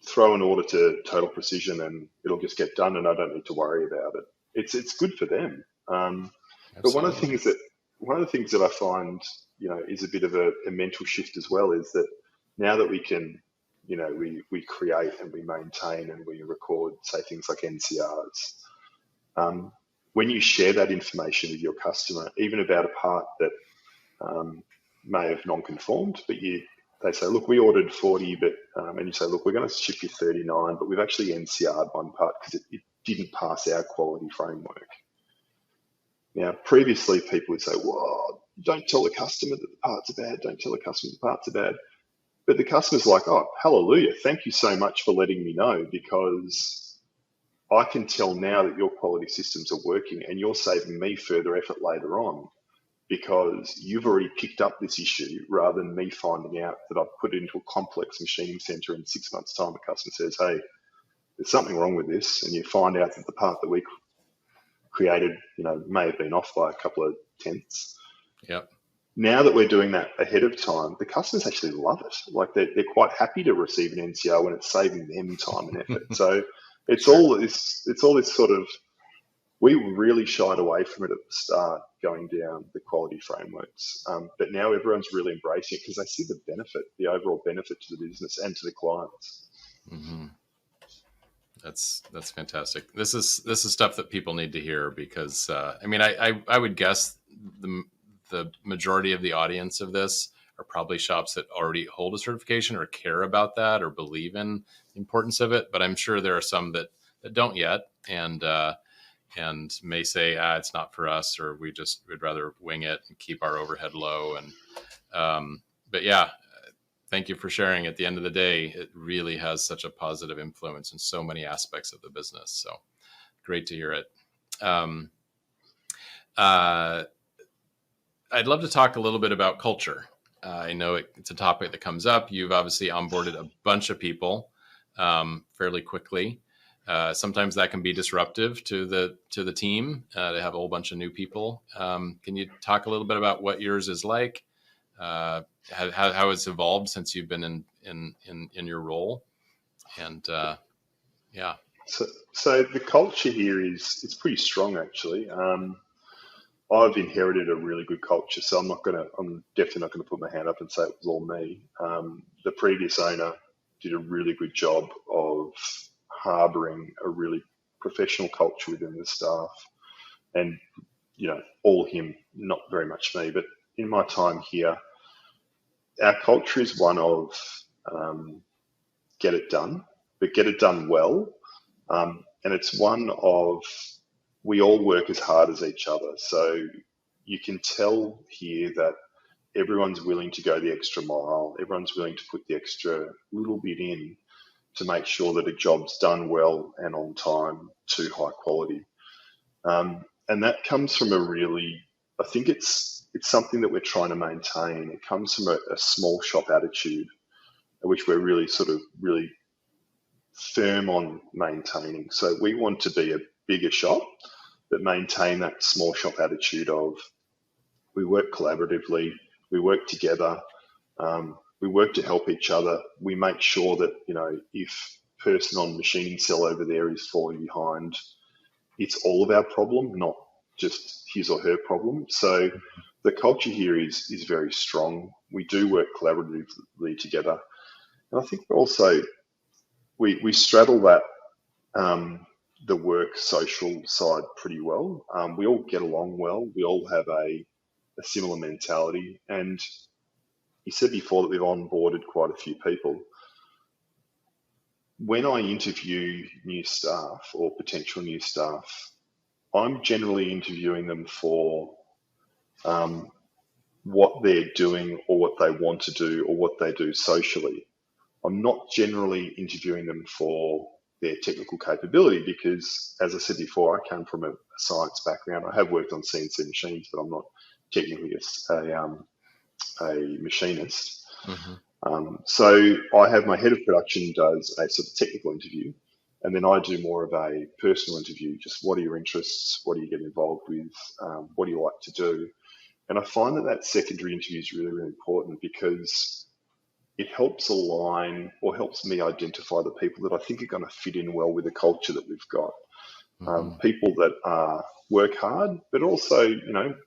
Speaker 2: throw an order to Total Precision and it'll just get done and I don't need to worry about it, it's good for them. But one of the things that I find, is a bit of a mental shift as well is that now that we can, we create and we maintain and we record, say, things like NCRs. When you share that information with your customer, even about a part that may have non-conformed, but they say, look, we ordered 40, but and you say, look, we're going to ship you 39, but we've actually NCR'd one part because it didn't pass our quality framework. Now, previously, people would say, well, don't tell the customer that the parts are bad. Don't tell the customer the parts are bad. But the customer's like, oh, hallelujah. Thank you so much for letting me know because I can tell now that your quality systems are working and you're saving me further effort later on because you've already picked up this issue rather than me finding out that I've put it into a complex machining center in 6 months' time. The customer says, hey, there's something wrong with this. And you find out that the part that we created, may have been off by a couple of tenths.
Speaker 1: Yep.
Speaker 2: Now that we're doing that ahead of time, the customers actually love it. Like they're quite happy to receive an NCR when it's saving them time and effort. So it's all this sort of, we really shied away from it at the start, going down the quality frameworks. But now everyone's really embracing it because they see the benefit, the overall benefit to the business and to the clients.
Speaker 1: Mm-hmm. That's fantastic. This is stuff that people need to hear because I would guess the majority of the audience of this are probably shops that already hold a certification or care about that or believe in the importance of it. But I'm sure there are some that don't yet. And and may say, it's not for us, or we'd rather wing it and keep our overhead low. And but yeah, thank you for sharing. At the end of the day, it really has such a positive influence in so many aspects of the business. So great to hear it. Um, uh, I'd love to talk a little bit about culture. I know it's a topic that comes up. You've obviously onboarded a bunch of people fairly quickly. Sometimes that can be disruptive to the team to have a whole bunch of new people. Can you talk a little bit about what yours is like, how it's evolved since you've been in your role, and yeah.
Speaker 2: So the culture here is it's pretty strong actually. I've inherited a really good culture, so I'm definitely not gonna put my hand up and say it was all me. The previous owner did a really good job of harbouring a really professional culture within the staff, and all him, not very much me. But in my time here, our culture is one of get it done, but get it done well, and it's one of we all work as hard as each other. So you can tell here that everyone's willing to go the extra mile. Everyone's willing to put the extra little bit in to make sure that a job's done well and on time to high quality. And that comes from I think it's something that we're trying to maintain. It comes from a small shop attitude, which we're really firm on maintaining. So we want to be a bigger shop, but maintain that small shop attitude of we work collaboratively, we work together, we work to help each other. We make sure that, if person on machining cell over there is falling behind, it's all of our problem, not just his or her problem. So the culture here is very strong. We do work collaboratively together. And I think we straddle that the work social side pretty well. We all get along well. We all have a similar mentality. And you said before that we've onboarded quite a few people. When I interview new staff or potential new staff, I'm generally interviewing them for what they're doing or what they want to do or what they do socially. I'm not generally interviewing them for their technical capability because, as I said before, I come from a science background. I have worked on CNC machines, but I'm not technically a machinist. So I have my head of production does a sort of technical interview, and then I do more of a personal interview. Just what are your interests? What do you get involved with? What do you like to do? And I find that secondary interview is really, really important because it helps align or helps me identify the people that I think are going to fit in well with the culture that we've got. People that work hard, but also,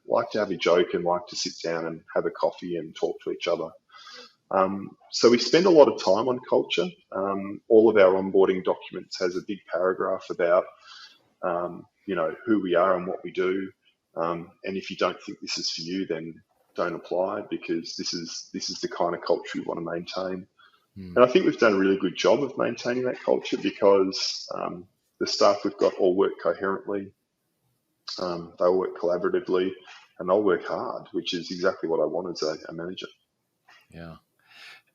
Speaker 2: like to have a joke and like to sit down and have a coffee and talk to each other. So we spend a lot of time on culture. All of our onboarding documents has a big paragraph about, who we are and what we do. And if you don't think this is for you, then don't apply because this is the kind of culture we want to maintain. And I think we've done a really good job of maintaining that culture because the staff we've got all work coherently, they all work collaboratively, and they'll work hard, which is exactly what I want as a manager.
Speaker 1: Yeah.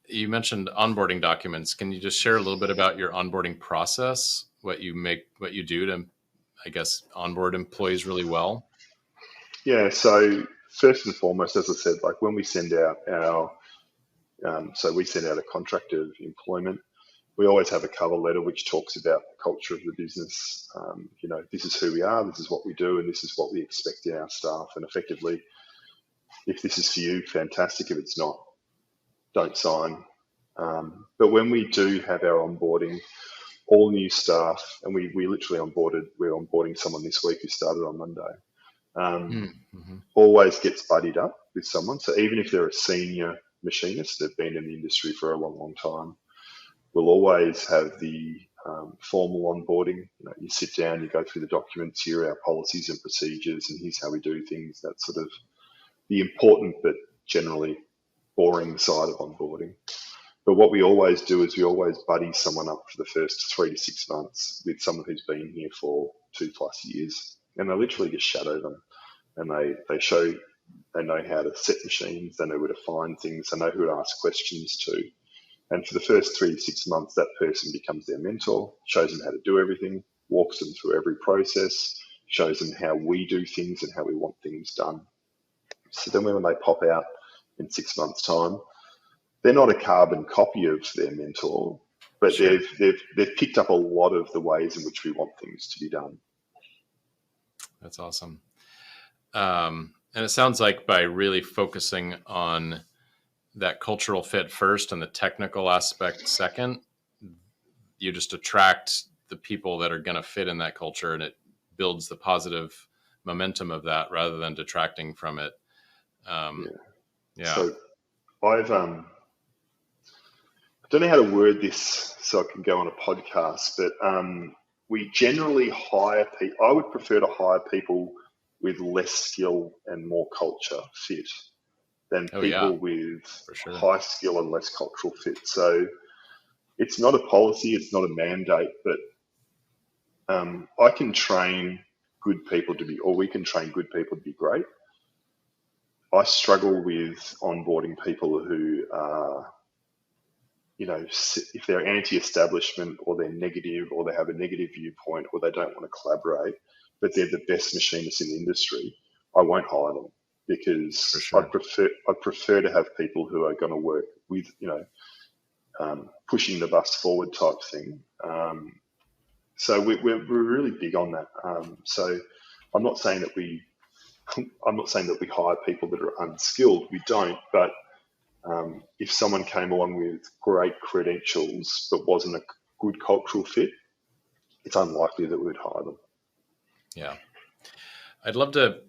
Speaker 1: You mentioned onboarding documents. Can you just share a little bit about your onboarding process, what you do to, I guess, onboard employees really well?
Speaker 2: Yeah, so first and foremost, as I said, like when we send out we send out a contract of employment, we always have a cover letter which talks about the culture of the business. This is who we are, this is what we do, and this is what we expect in our staff. And effectively, if this is for you, fantastic. If it's not, don't sign. But when we do have our onboarding, all new staff, and we're onboarding someone this week who started on Monday, always gets buddied up with someone. So even if they're a senior machinist, they've been in the industry for a long, long time, we'll always have the formal onboarding. You sit down, you go through the documents, here are our policies and procedures, and here's how we do things. That's sort of the important but generally boring side of onboarding. But what we always do is we always buddy someone up for the first 3 to 6 months with someone who's been here for 2+ years, and they literally just shadow them, and they know how to set machines, they know where to find things, they know who to ask questions to. And for the first 3 to 6 months, that person becomes their mentor, shows them how to do everything, walks them through every process, shows them how we do things and how we want things done. So then when they pop out in 6 months' time, they're not a carbon copy of their mentor, but
Speaker 1: Sure.
Speaker 2: they've picked up a lot of the ways in which we want things to be done.
Speaker 1: That's awesome. And it sounds like by really focusing on that cultural fit first and the technical aspect second, you just attract the people that are going to fit in that culture, and it builds the positive momentum of that rather than detracting from it. Yeah.
Speaker 2: So I don't know how to word this so I can go on a podcast, but we generally hire people. I would prefer to hire people with less skill and more culture fit than people with
Speaker 1: sure.
Speaker 2: high skill and less cultural fit. So it's not a policy, it's not a mandate, but I can train good people to be, or we can train good people to be great. I struggle with onboarding people who are, if they're anti-establishment or they're negative or they have a negative viewpoint or they don't want to collaborate, but they're the best machinists in the industry, I won't hire them, because
Speaker 1: sure.
Speaker 2: I prefer to have people who are going to work with, pushing the bus forward type thing. So we're really big on that. So I'm not saying that we hire people that are unskilled. We don't. But if someone came along with great credentials but wasn't a good cultural fit, it's unlikely that we would hire them.
Speaker 1: Yeah. I'd love to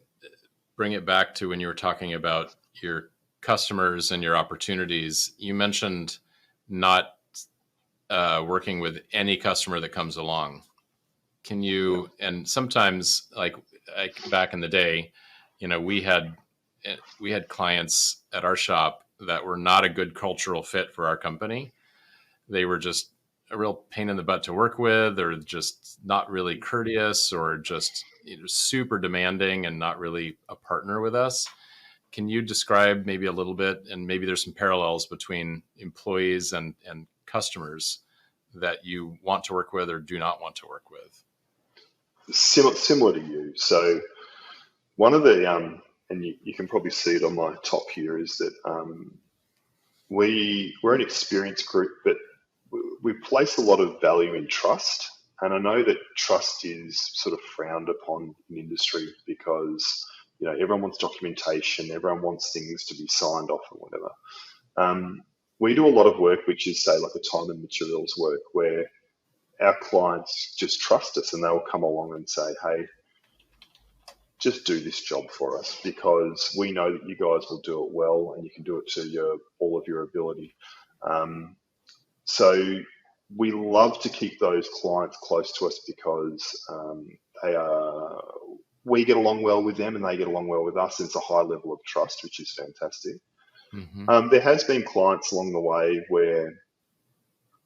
Speaker 1: bring it back to when you were talking about your customers and your opportunities. You mentioned not working with any customer that comes along. Can you, and sometimes like back in the day, we had clients at our shop that were not a good cultural fit for our company. They were just a real pain in the butt to work with, or just not really courteous, or just super demanding and not really a partner with us. Can you describe maybe a little bit, and maybe there's some parallels between employees and customers that you want to work with or do not want to work with?
Speaker 2: Similar to you. So one of the, and you can probably see it on my top here, is that we're an experienced group, but we place a lot of value in trust. And I know that trust is sort of frowned upon in industry because, everyone wants documentation, everyone wants things to be signed off or whatever. We do a lot of work, which is, say, like a time and materials work, where our clients just trust us and they'll come along and say, hey, just do this job for us because we know that you guys will do it well and you can do it to all of your ability. So we love to keep those clients close to us because we get along well with them and they get along well with us. It's a high level of trust, which is fantastic. Mm-hmm. There has been clients along the way where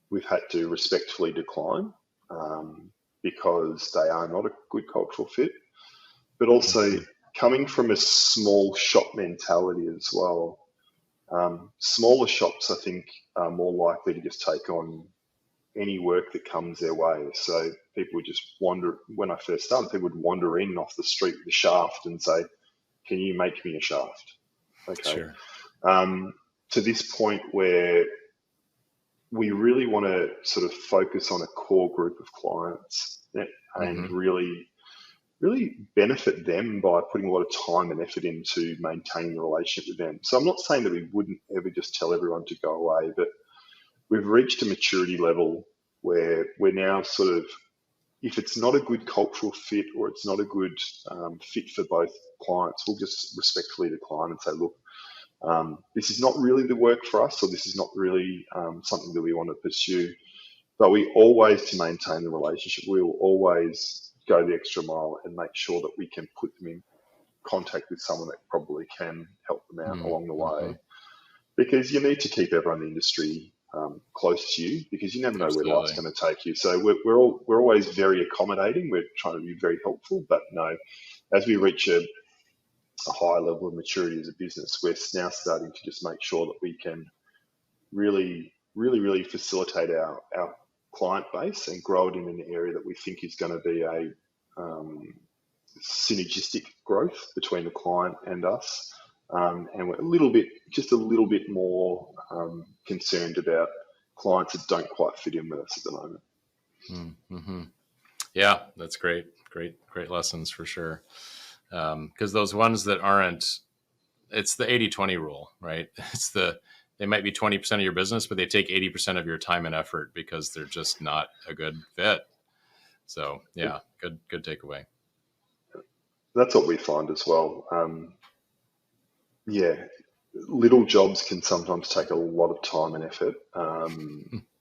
Speaker 2: we've had to respectfully decline because they are not a good cultural fit, but also coming from a small shop mentality as well. Smaller shops, I think, are more likely to just take on any work that comes their way. So people would just wander. When I first started, people would wander in off the street with a shaft and say, can you make me a shaft? Okay.
Speaker 1: Sure.
Speaker 2: To this point where we really want to sort of focus on a core group of clients and really benefit them by putting a lot of time and effort into maintaining the relationship with them. So I'm not saying that we wouldn't ever just tell everyone to go away, but we've reached a maturity level where we're now sort of, if it's not a good cultural fit or it's not a good fit for both clients, we'll just respectfully decline and say, look, this is not really the work for us, or this is not really something that we want to pursue. But we always, to maintain the relationship, we will always go the extra mile and make sure that we can put them in contact with someone that probably can help them out along the way. Because you need to keep everyone in the industry close to you, because you never know where life's
Speaker 1: Absolutely.
Speaker 2: going to take you. So we're always very accommodating. We're trying to be very helpful, but no, as we reach a higher level of maturity as a business, we're now starting to just make sure that we can really facilitate our client base and grow it in an area that we think is going to be a synergistic growth between the client and us. And we're just a little bit more concerned about clients that don't quite fit in with us at the moment.
Speaker 1: Mm-hmm. Yeah, that's great. Great lessons for sure. Because those ones that aren't, it's the 80-20 rule, right? They might be 20% of your business, but they take 80% of your time and effort because they're just not a good fit. So yeah, good takeaway.
Speaker 2: That's what we find as well. Yeah, little jobs can sometimes take a lot of time and effort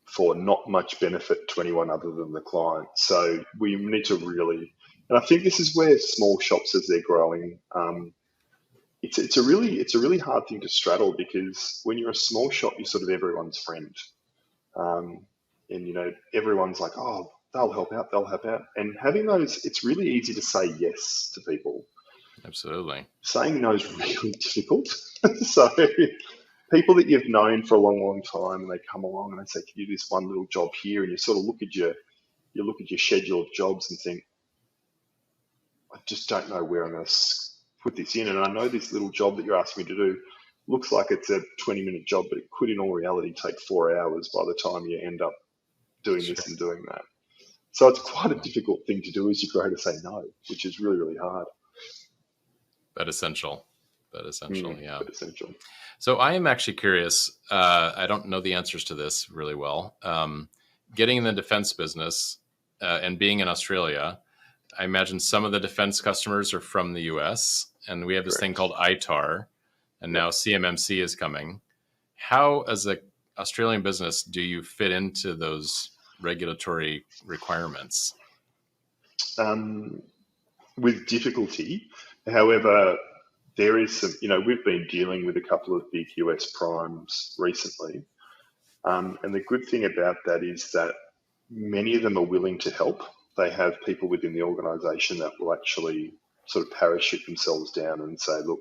Speaker 2: for not much benefit to anyone other than the client. So we need to really, and I think this is where small shops, as they're growing, it's a really hard thing to straddle, because when you're a small shop, you're sort of everyone's friend, um, and everyone's like, oh, they'll help out, and having those, it's really easy to say yes to people.
Speaker 1: Absolutely.
Speaker 2: Saying no is really difficult. So people that you've known for a long time, and they come along and they say, can you do this one little job here? And you sort of look at your schedule of jobs and think, I just don't know where I'm going to put this in. And I know this little job that you're asking me to do looks like it's a 20-minute job, but it could in all reality take 4 hours by the time you end up doing
Speaker 1: Sure.
Speaker 2: this and doing that. So it's quite a difficult thing to do as you grow, to say no, which is really hard.
Speaker 1: But essential. Yeah.
Speaker 2: But essential.
Speaker 1: So I am actually curious. I don't know the answers to this really well. Getting in the defense business and being in Australia, I imagine some of the defense customers are from the US, and we have this thing
Speaker 2: Correct.
Speaker 1: called ITAR, and
Speaker 2: Yep.
Speaker 1: now CMMC is coming. How, as a Australian business, do you fit into those regulatory requirements?
Speaker 2: Um, with difficulty. However, there is some, we've been dealing with a couple of big US primes recently. And the good thing about that is that many of them are willing to help. They have people within the organization that will actually sort of parachute themselves down and say, look,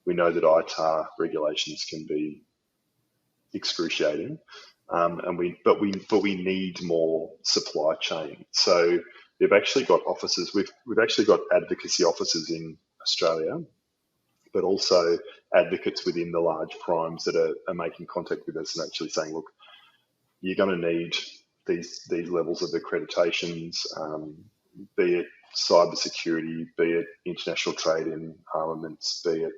Speaker 2: we know that ITAR regulations can be excruciating, but we need more supply chain. So they've actually got offices. We've actually got advocacy offices in Australia, but also advocates within the large primes that are making contact with us and actually saying, look, you're going to need these levels of accreditations, be it cybersecurity, be it international trade in armaments, be it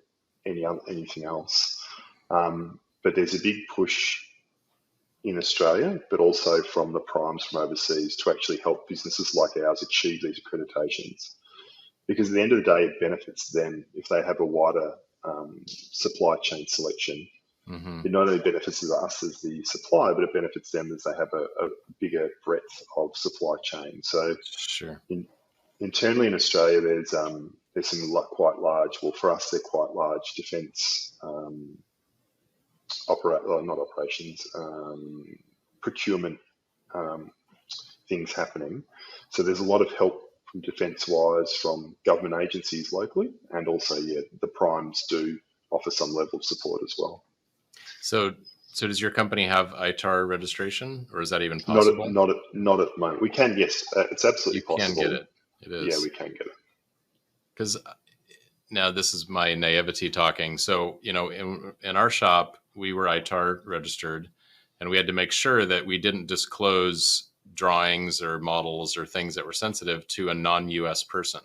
Speaker 2: anything else. But there's a big push in Australia, but also from the primes from overseas, to actually help businesses like ours achieve these accreditations. Because at the end of the day, it benefits them if they have a wider supply chain selection.
Speaker 1: Mm-hmm.
Speaker 2: It not only benefits us as the supplier, but it benefits them as they have a bigger breadth of supply chain. So
Speaker 1: Sure.
Speaker 2: internally in Australia, there's some quite large, well, for us, they're quite large defence not operations, procurement things happening. So there's a lot of help from defence-wise from government agencies locally, and also, the primes do offer some level of support as well.
Speaker 1: So does your company have ITAR registration, or is that even
Speaker 2: Not at,
Speaker 1: possible?
Speaker 2: not at, not at the moment. We can, yes, it's absolutely
Speaker 1: You can get
Speaker 2: possible.
Speaker 1: it. It
Speaker 2: Yeah,
Speaker 1: is.
Speaker 2: we can get it.
Speaker 1: Because now this is my naivety talking. So, in our shop, we were ITAR registered, and we had to make sure that we didn't disclose drawings or models or things that were sensitive to a non-US person.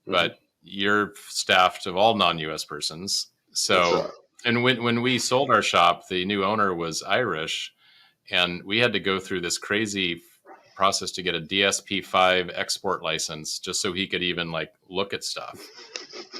Speaker 2: Hmm.
Speaker 1: But you're staffed of all non-US persons.
Speaker 2: That's
Speaker 1: So,
Speaker 2: right.
Speaker 1: and when we sold our shop, the new owner was Irish, and we had to go through this crazy process to get a DSP-5 export license just so he could even like look at stuff,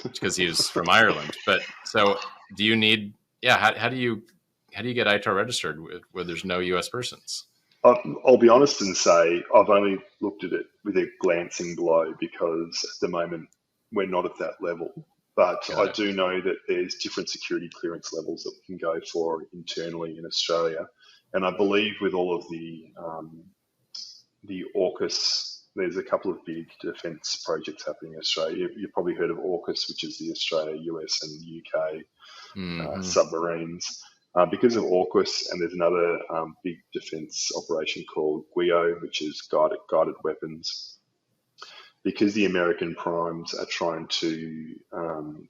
Speaker 1: because he was from Ireland. But so, do you need? Yeah, how do you get ITAR registered where there's no U.S. persons?
Speaker 2: I'll be honest and say I've only looked at it with a glancing blow, because at the moment we're not at that level. But
Speaker 1: Got
Speaker 2: I
Speaker 1: it.
Speaker 2: do know that there's different security clearance levels that we can go for internally in Australia. And I believe with all of the AUKUS, there's a couple of big defence projects happening in Australia. You've probably heard of AUKUS, which is the Australia, US, and UK
Speaker 1: Mm-hmm.
Speaker 2: submarines. Because of AUKUS, and there's another big defence operation called GUIO, which is guided weapons. Because the American primes are trying to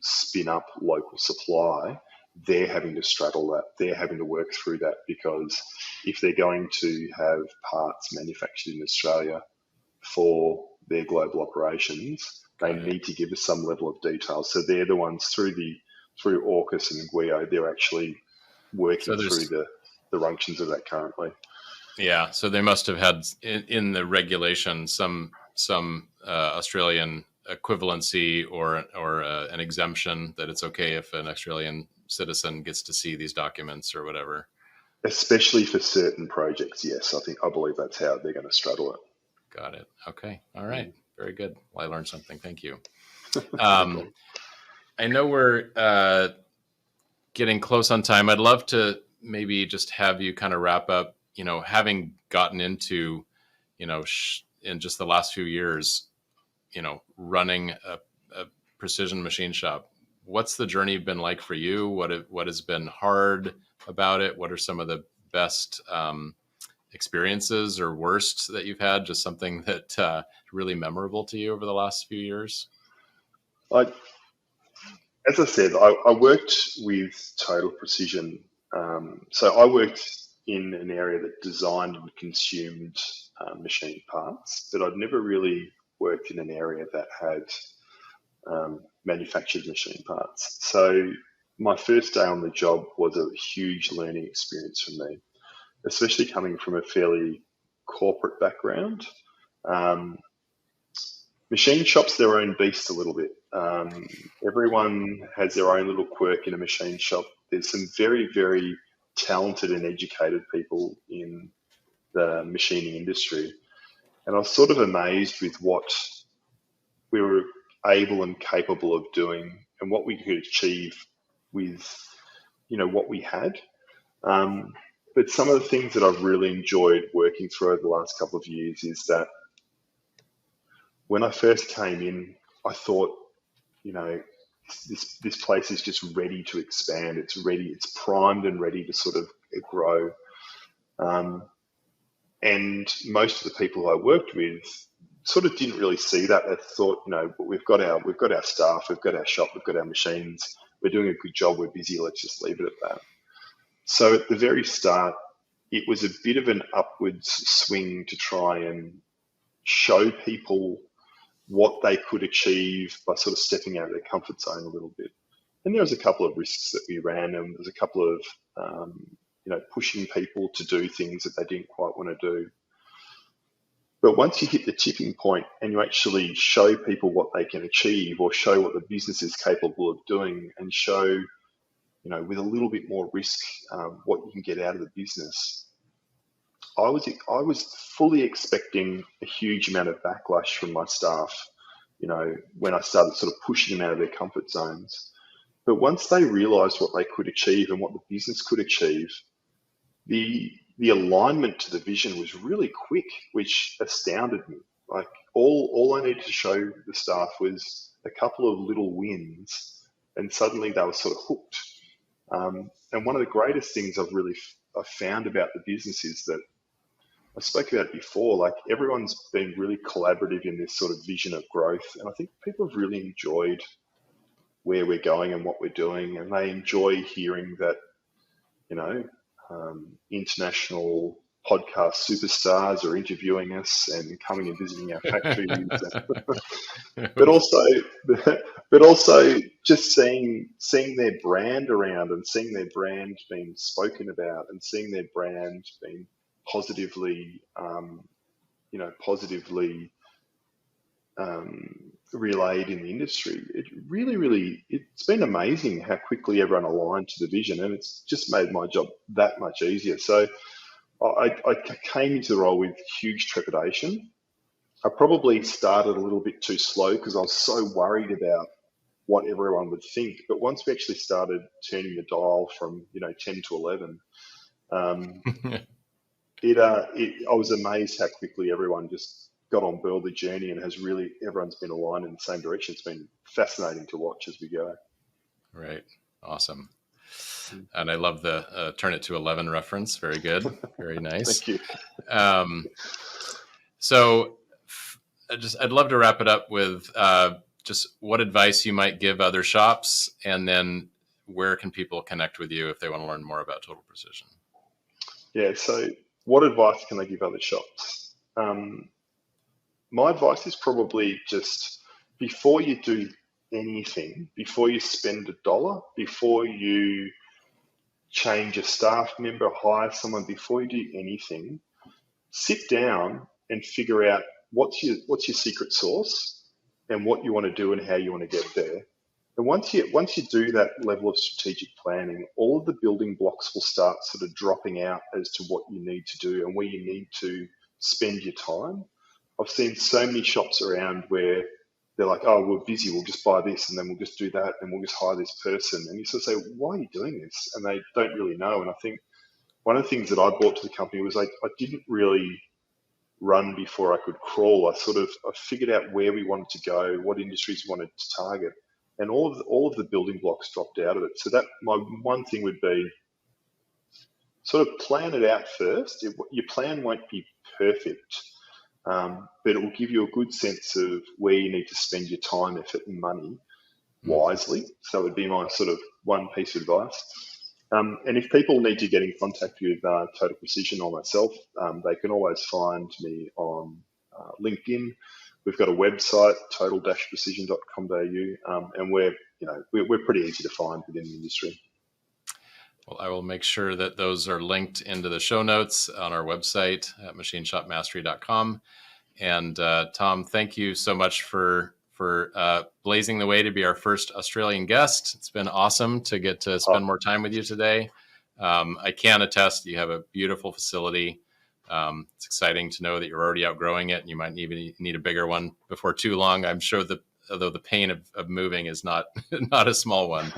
Speaker 2: spin up local supply, they're having to straddle that. They're having to work through that, because if they're going to have parts manufactured in Australia for their global operations, they need to give us some level of detail. So they're the ones through AUKUS and GUIO, they're actually working through the functions of that currently.
Speaker 1: Yeah, so they must have had in the regulation some Australian equivalency or an exemption that it's okay if an Australian citizen gets to see these documents or whatever.
Speaker 2: Especially for certain projects, yes. I believe that's how they're going to straddle it.
Speaker 1: Got it. Okay. All right. Very good. Well, I learned something. Thank you. I know we're getting close on time. I'd love to maybe just have you kind of wrap up, having gotten into, in just the last few years, running a precision machine shop. What's the journey been like for you? What has been hard about it? What are some of the best experiences or worst that you've had? Just something that really memorable to you over the last few years?
Speaker 2: As I said, I worked with Total Precision. So I worked in an area that designed and consumed machine parts, but I'd never really worked in an area that had manufactured machine parts. So my first day on the job was a huge learning experience for me, especially coming from a fairly corporate background. Machine shops their own beast a little bit. Everyone has their own little quirk in a machine shop. There's some very, very talented and educated people in the machining industry. And I was sort of amazed with what we were able and capable of doing and what we could achieve with, what we had. But some of the things that I've really enjoyed working through over the last couple of years is that when I first came in, I thought, this place is just ready to expand. It's ready. It's primed and ready to sort of grow. And most of the people I worked with sort of didn't really see that. They thought, but we've got our staff, we've got our shop, we've got our machines. We're doing a good job. We're busy. Let's just leave it at that. So at the very start, it was a bit of an upwards swing to try and show people what they could achieve by sort of stepping out of their comfort zone a little bit. And there was a couple of risks that we ran, and there's a couple of, pushing people to do things that they didn't quite want to do. But once you hit the tipping point and you actually show people what they can achieve, or show what the business is capable of doing, and show, with a little bit more risk, what you can get out of the business, I was fully expecting a huge amount of backlash from my staff, when I started sort of pushing them out of their comfort zones. But once they realised what they could achieve and what the business could achieve, the alignment to the vision was really quick, which astounded me. Like all I needed to show the staff was a couple of little wins, and suddenly they were sort of hooked. And one of the greatest things I've found about the business is that, I spoke about it before, like everyone's been really collaborative in this sort of vision of growth. And I think people have really enjoyed where we're going and what we're doing. And they enjoy hearing that, international podcast superstars are interviewing us and coming and visiting our factories. but also just seeing their brand around, and seeing their brand being spoken about, and seeing their brand being positively relayed in the industry. It really, it's been amazing how quickly everyone aligned to the vision, and it's just made my job that much easier. So I came into the role with huge trepidation. I probably started a little bit too slow because I was so worried about what everyone would think. But once we actually started turning the dial from 10 to 11, Um, I was amazed how quickly everyone just got on board the journey, and everyone's been aligned in the same direction. It's been fascinating to watch as we go.
Speaker 1: Right. Awesome. And I love the turn it to 11 reference. Very good. Very nice.
Speaker 2: Thank you.
Speaker 1: Um, so I'd love to wrap it up with just what advice you might give other shops, and then where can people connect with you if they want to learn more about Total Precision?
Speaker 2: Yeah. So, what advice can I give other shops? My advice is probably just before you do anything, before you spend a dollar, before you change a staff member, hire someone, before you do anything, sit down and figure out what's your secret sauce and what you want to do and how you want to get there. And once you do that level of strategic planning, all of the building blocks will start sort of dropping out as to what you need to do and where you need to spend your time. I've seen so many shops around where they're like, oh, we're busy, we'll just buy this and then we'll just do that and we'll just hire this person. And you sort of say, why are you doing this? And they don't really know. And I think one of the things that I brought to the company was I didn't really run before I could crawl. I figured out where we wanted to go, what industries we wanted to target, and all of the building blocks dropped out of it. So that my one thing would be sort of plan it out first. Your plan won't be perfect, but it will give you a good sense of where you need to spend your time, effort, and money wisely. So it would be my sort of one piece of advice. And if people need to get in contact with Total Precision or myself, they can always find me on LinkedIn. We've got a website, total-precision.com.au, and we're pretty easy to find within the industry.
Speaker 1: Well, I will make sure that those are linked into the show notes on our website at machineshopmastery.com. And Tom, thank you so much for blazing the way to be our first Australian guest. It's been awesome to get to spend more time with you today. I can attest you have a beautiful facility. It's exciting to know that you're already outgrowing it and you might even need a bigger one before too long. I'm sure that although the pain of moving is not a small one.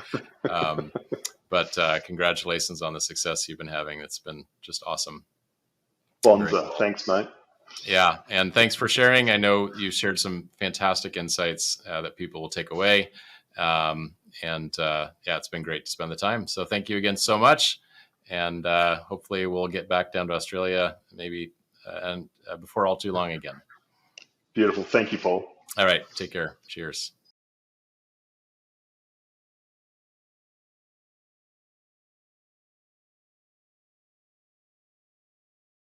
Speaker 1: But congratulations on the success you've been having. It's been just awesome.
Speaker 2: Bonza. Thanks, mate.
Speaker 1: Yeah. And thanks for sharing. I know you shared some fantastic insights that people will take away. It's been great to spend the time. So thank you again so much. And hopefully we'll get back down to Australia maybe before all too long again.
Speaker 2: Beautiful. Thank you, Paul.
Speaker 1: All right. Take care. Cheers.